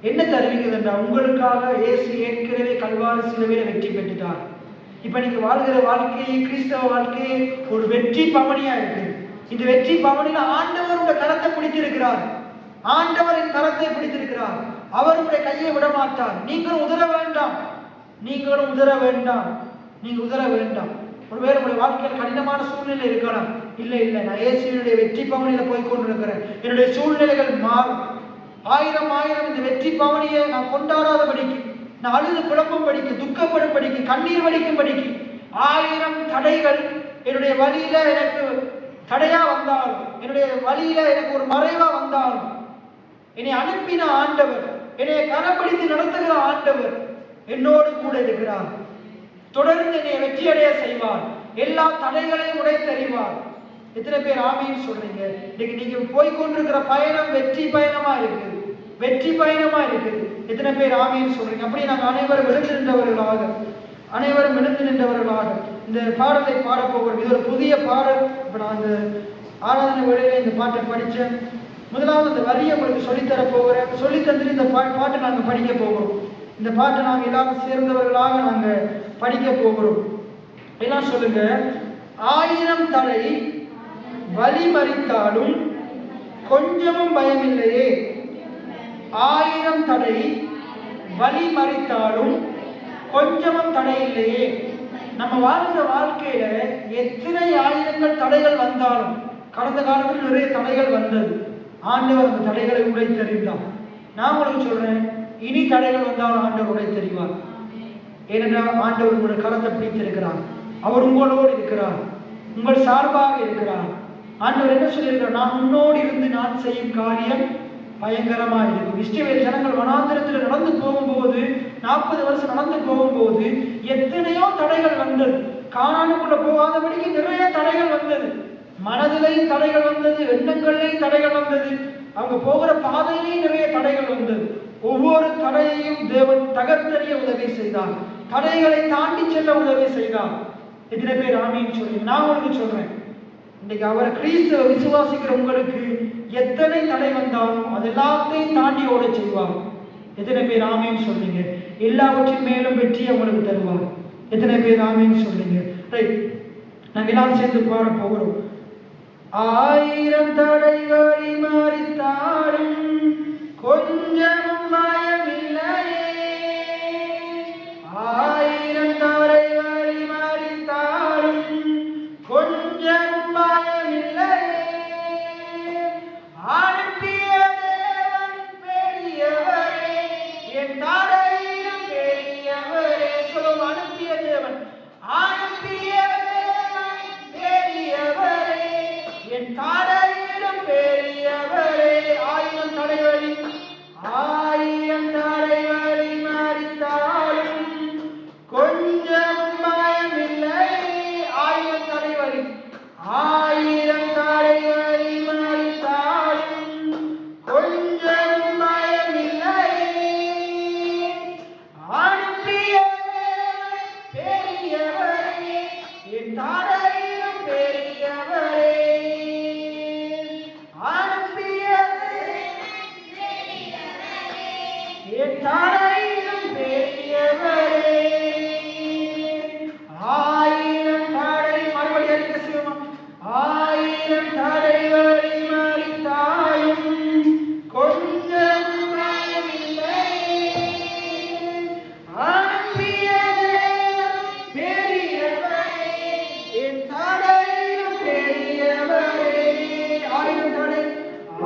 என்னத்தை அறிவிக்குது என்றால், உங்களுக்காக இயேசு ஏற்கனவே கல்வாரி சிலுவையில வெற்றி பெற்றுட்டார். இப்ப நீங்க வாழ்கிற வாழ்க்கையை, கிறிஸ்தவ வாழ்க்கையை ஒரு வெற்றி பவனியா இருக்கு. இந்த வெற்றி பவனில ஆண்டவருடைய கரத்தை பிடித்திருக்கிறார். ஆண்டவரின் கரத்தை பிடித்திருக்கிறார். அவருடைய கையை விட மாட்டார். நீங்களும் உதற வேண்டாம், நீங்களும் உதற வேண்டாம், நீங்க உதற வேண்டாம். ஒருவேளை உங்களுடைய வாழ்க்கையில் கடினமான சூழ்நிலை இருக்கலாம். இல்லை இல்லை, நான் இயேசுவினுடைய வெற்றி பவனில போய் கொண்டிருக்கிறேன், என்னுடைய சூழ்நிலைகள் மாறும். ஆயிரம் ஆயிரம் இந்த வெற்றி பவனியை நான் கொண்டாடாதபடிக்கு, நான் அழுது குழப்பம் படிக்க, துக்கப்படும் படிக்க, கண்ணீர் வடிக்கும் படிக்க, ஆயிரம் தடைகள் என்னுடைய வழியில எனக்கு தடையா வந்தாலும், என்னுடைய வழியில எனக்கு ஒரு மறைவா வந்தாலும், என்னை அனுப்பின ஆண்டவர், என்னை கரப்பிடித்து நடத்துகிற ஆண்டவர் என்னோடு கூட இருக்கிறார். தொடர்ந்து என்னை வெற்றியடைய செய்வார். எல்லா தடைகளையும் உடைத்தறிவார். எத்தனை பேர் ஆமீன் சொல்றீங்க? இன்னைக்கு நீங்க போய்கொண்டிருக்கிற பயணம் வெற்றி பயணமா இருக்குது, வெற்றி பயணமா இருக்குது. எத்தனை பேர் ஆமீன் சொல்றீங்க? அப்படியே நாங்கள் அனைவரும் எழுந்து நின்றவர்களாக, அனைவரும் எழுந்து நின்றவர்களாக இந்த பாடலை பாடப்போகிறோம். இது ஒரு புதிய பாடல். இப்ப நான் இந்த ஆராதனை வேளையில இந்த பாட்டை படித்தேன். முதலாவது இந்த வரியை உங்களுக்கு சொல்லித்தர போகிறேன். சொல்லி தந்துட்டு இந்த பாட்டை நாங்கள் படிக்க போகிறோம். இந்த பாட்டை நாங்கள் எல்லாரும் சேர்ந்தவர்களாக நாங்கள் படிக்க போகிறோம். எல்லாம் சொல்லுங்க. ஆயிரம் தடை வழிமறித்தாலும் கொஞ்சமும் பயமில்லையே. ஆயிரம் தடை வழிமறித்தாலும் கொஞ்சமும் தடை இல்லையே. நம்ம வாழ்கிற வாழ்க்கையில எத்தனை ஆயிரங்கள் தடைகள் வந்தாலும், கடந்த காலத்தில் நிறைய தடைகள் வந்தது, ஆண்டவர் அந்த தடைகளை உடைத்தறிந்தார். நான் உங்களுக்கு சொல்றேன், இனி தடைகள் வந்தாலும் ஆண்டவர் உடைத்தறிவார். ஏனென்றால் ஆண்டவர் உங்களுடைய கரத்தை பிடித்திருக்கிறார். அவர் உங்களோடு இருக்கிறார், உங்கள் சார்பாக இருக்கிறார். ஆண்டவர் என்ன சொல்லியிருக்கிறார்? நான் உன்னோடு இருந்து நான் செய்யும் காரியம் பயங்கரமா இருக்கும். இஸ்ரவேல் ஜனங்கள் வனாந்திரத்தில் நடந்து போகும்போது, 40 வருஷம் நடந்து போகும்போது எத்தனையோ தடைகள் வந்தது. கானானுக்குள்ள போகாதபடிக்கு நிறைய தடைகள் வந்தது. மனதிலையும் தடைகள் வந்தது, எண்ணங்கள்லையும் தடைகள் வந்தது, அவங்க போகிற பாதையிலையும் நிறைய தடைகள் வந்தது. ஒவ்வொரு தடையையும் தேவன் தகர்த்தெறிய உதவி செய்தார். தடைகளை தாண்டி செல்ல உதவி செய்தார். எத்தனை பேர் ஆமீன் சொல்றீங்க? நான் உங்களுக்கு சொல்றேன், இன்னைக்கு அவர் கிறிஸ்துவ விசுவாசிக்கிற உங்களுக்கு எத்தனை தடை வந்தாலும் அது எல்லாத்தையும் தாண்டி ஓட செய்வார். எத்தனை பேர் ஆமீன் சொல்றீங்க? எல்லாவற்றின் மேலும் வெற்றியை உங்களுக்கு தருவார். எத்தனை பேர் ஆமீன் சொல்றீங்க? ரைட், நாங்கள் எல்லாரும் சேர்ந்து பாட போகிறோம். ஆயிரம் தடை வழிமறித்தாலும் கொஞ்சமும் பயமில்லையே. ஆயிரம் தடை வழிமறித்தாலும் கொஞ்சமும் பயமில்லையே. அனுப்பிய தேவன் பெரியவரே, என் தடையிலும் பெரியவரே. சொல்லும், அனுப்பிய தேவன், அனுப்பிய தேவன் பெரியவரே, என் தடையிலும் பெரியவரே. ஆயிரம் தடைவழி, ஆயிரம் தடைவழி மறித்தாலும் கொஞ்சம் பயமில்லை. ஆயிரம் தடைவழி, ஆயிரம் தடைவழி மறித்தாலும் கொஞ்சம் பயமில்லை. அனுப்பிய பெரியவரே, என் தடையிலும் பெரியவரே. அனுப்பிய என் தடையிலும் பெரியவரே. ஆயிரம் தடை, மறுபடி அறிக்கை செய்வோமா? ஆயிரம் தடை வழி மறித்தாலும் கொஞ்சம் பயமில்லை. அனுப்பிய பெரியவரே, என் தடையிலும் பெரியவரே. ஆயிரம் தடை,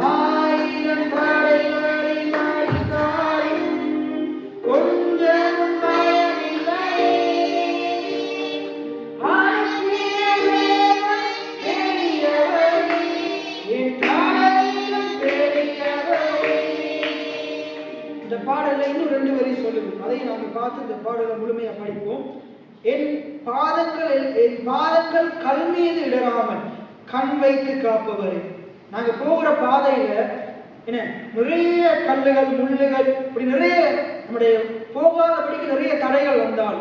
ஆயிரம் தடை வழி மறித்தாலும் கொஞ்சம் பயமில்லை. அனுப்பிய பெரியவரே, என் தடையிலும் பெரியவரே. இந்த பாடலை இன்னும் 2 வரி சொல்லுது, அதை நாங்கள் பார்த்து இந்த பாடலை முழுமையா படிப்போம். என் பாதங்கள் கல் மீது இடராமல் கண் வைத்து காப்பவரே. நாங்க போகிற பாதையில என்ன நிறைய கல்லுகள், முள்ளுகள், இப்படி நிறைய நம்முடைய போகாதபடிக்கு நிறைய தடைகள் வந்தால்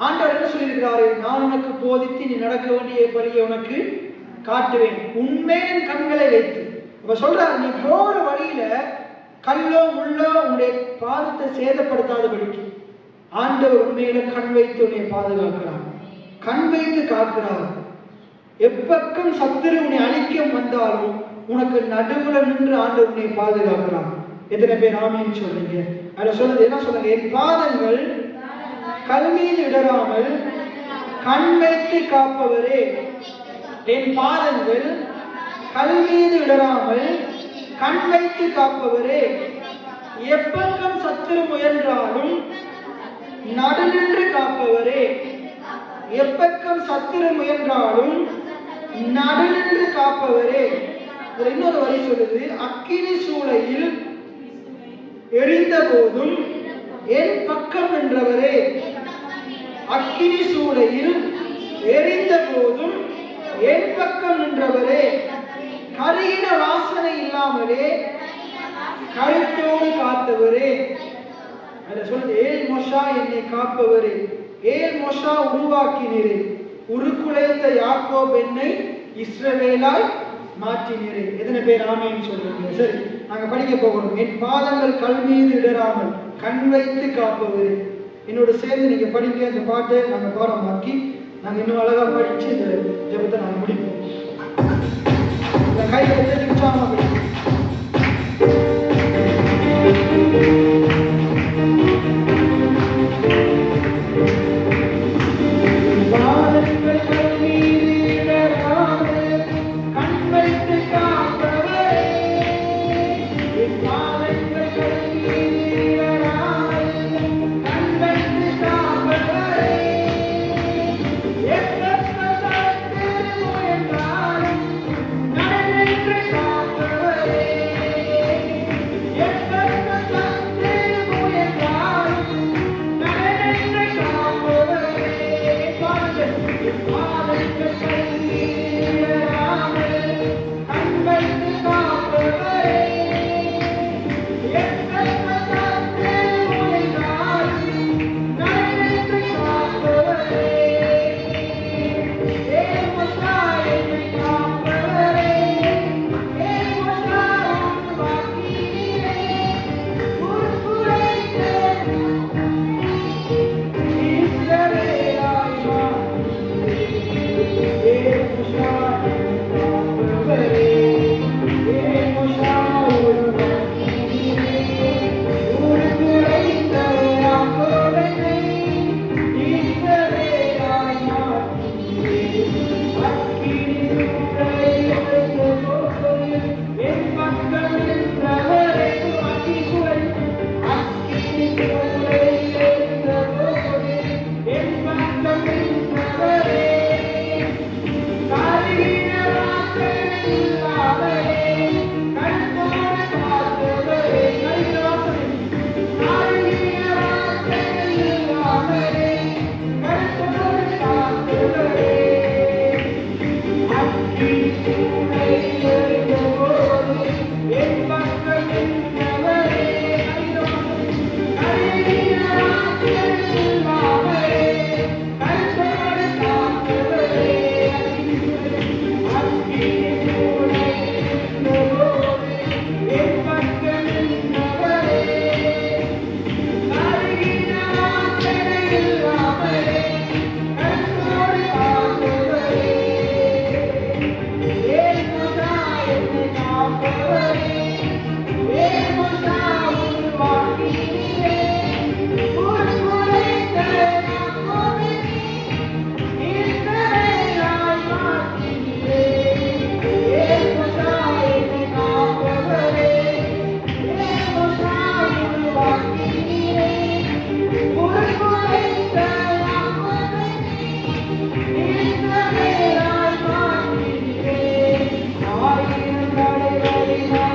ஆண்டவர் என்ன சொல்லியிருக்கிறாரு? நான் உனக்கு போதித்து நீ நடக்க வேண்டிய வழியை உனக்கு காட்டுவேன், உண்மையின் கண்களை வைத்து. இப்ப சொல்றாரு, நீ போற வழியில கல்லோ முள்ளோ உன்னுடைய பாதத்தை சேதப்படுத்தாதபடிக்கு ஆண்டவர் உண்மையில கண் வைத்து உன்னை பாதுகாக்கிறார், கண் வைத்து காக்கிறார். எப்பக்கம் சத்துரு உன்னை அழிக்க வந்தாலும் உனக்கு நடுவுல நின்று ஆண்டவர் உன்னை பாதுகாக்கிறார். எத்தனை பேர் ஆமீன் சொல்றீங்க? அதுல சொல்றது என்ன சொல்றாங்க? என் பாதங்கள் கல் மீது இடராமல் கண் வைத்து காப்பவரே, என் பாதங்கள் கல் மீது இடராமல் கண் வைத்து காப்பவரே, எப்பக்கம் சத்துரு முயன்றாலும் நடுநின்று காப்பவரே, எப்பக்கம் சத்துரு முயன்றாலும் நடுநின்று காப்பவரே. இன்னொரு வரி சொல்லுது, அக்கினி சூளையில் எரிந்த போதும் என் பக்கம் நின்றவரே, அக்கினி சூளையில் எரிந்த போதும் என் பக்கம் நின்றவரே, கருகின வாசனை இல்லாமலே கருத்தோடு காத்தவரே. சொல்றது, ஏல் மோஷா என்னை காப்பவரே, ஏல் மோஷா உருவாக்கினீரே, உருக்குலைந்த யாக்கோப் என்னை இஸ்ரவேலாய் மாற்றினீரே. எத்தனை பேர் ஆமீன் சொல்றீங்க? சரி, நாங்க படிக்க போகிறோம். என் பாதங்கள் கல் மீது இடராமல் கண் வைத்து காப்பவரே. என்னோட சேர்ந்து நீங்க படிங்க. இந்த பாட்டை நாங்க பாடமாக்கி நாங்க இன்னும் அழகா படிச்சு இந்த ஜெபத்தை நாங்க முடிப்போம். கையில உற்சாகமா படிப்போம். Hare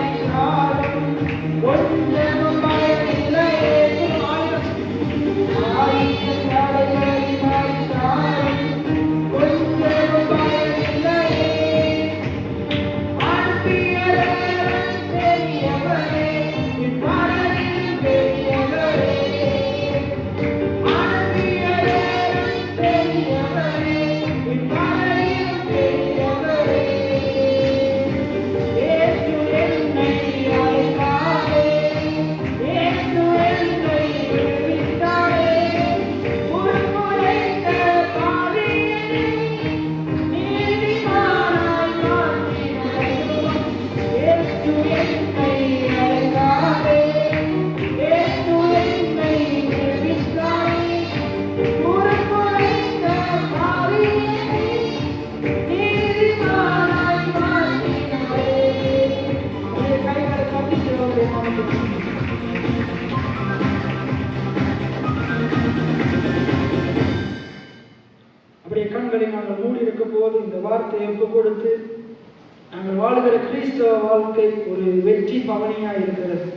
நாங்கள் வாழ்கிற கிறிஸ்தவ வாழ்க்கை ஒரு வெற்றி பவனியாக இருக்கிறது.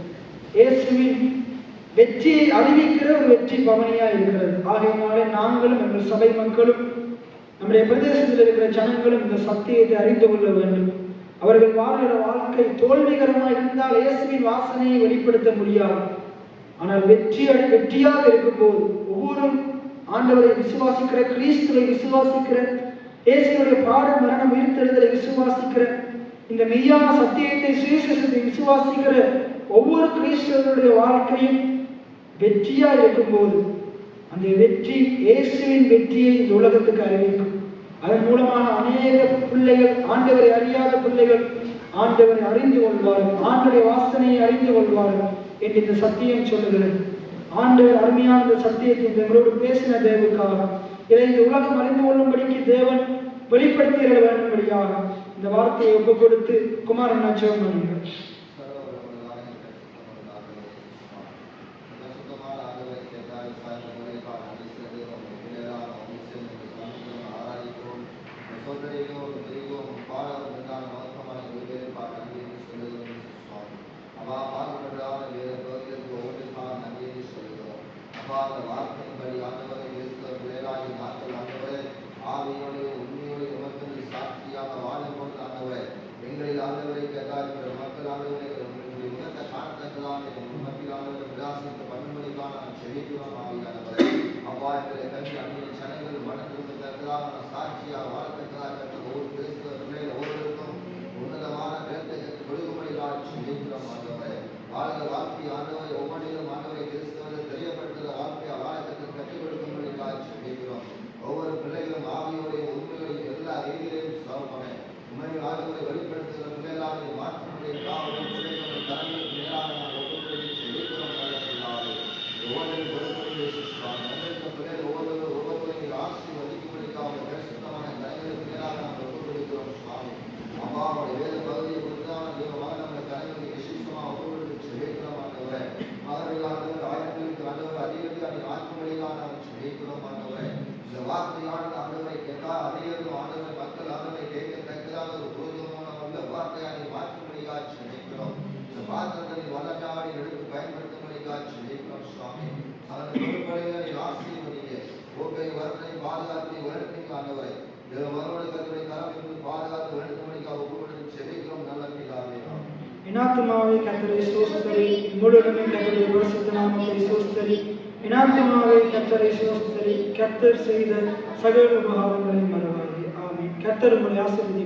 இயேசுவின் வெற்றியை அறிவிக்கிற ஒரு வெற்றி பவனியாக இருக்கிறது. ஆகையினாலே நாங்களும் எங்கள் சபை மக்களும் நம்முடைய பிரதேசத்தில் இருக்கிற ஜனங்களும் இந்த சத்தியத்தை அறிந்து கொள்ள வேண்டும். அவர்கள் வாழ்கிற வாழ்க்கை தோல்விகரமாக இருந்தால் இயேசுவின் வாசனையை வெளிப்படுத்த முடியாது. ஆனால் வெற்றியாக இருக்கும்போது ஒவ்வொரு ஆண்டவரை விசுவாசிக்கிற, கிறிஸ்துவை விசுவாசிக்கிற, இயேசுடைய பாட மரணம் உயிர்த்தெழுதலை விசுவாசிக்கிற, இந்த மெய்யான சத்தியத்தை சுவிசேஷத்தை விசுவாசிக்கிற ஒவ்வொரு கிறிஸ்தவருடைய வாழ்க்கையும் வெற்றியா இருக்கும்போது அந்த வெற்றி இயேசுவின் வெற்றியை இந்த உலகத்துக்கு அறிவிக்கும். அதன் மூலமாக அநேக பிள்ளைகள், ஆண்டவரை அறியாத பிள்ளைகள் ஆண்டவரை அறிந்து கொள்வார்கள், ஆண்டவருடைய வாசனையை அறிந்து கொள்வார்கள் என்று இந்த சத்தியம் சொல்லுகிறது. ஆண்டவர் அருமையான இந்த சத்தியத்தை எங்களோடு பேசின தேவனுக்காக, இதை இந்த உலகம் அறிந்து கொள்ளும்படிக்கு தேவன் வெளிப்படுத்திட வேண்டும்படியாக இந்த வார்த்தையை ஒப்புக் கொடுத்து குமாரன் ஜெபம் பண்ணுங்கள். இனாத்துமாவே கர்த்தரை ஸ்தோத்திரி, முழுவதுமே கர்த்தருடைய பரிசுத்த நாமத்தை ஸ்தோத்திரி. இனாத்துமாவே கர்த்தரை ஸ்தோத்திரி, கர்த்தர் செய்த சகல உபகாரங்களை மறவாதே. ஆமென். கர்த்தர் உங்களை ஆசீர்வதிப்பார்.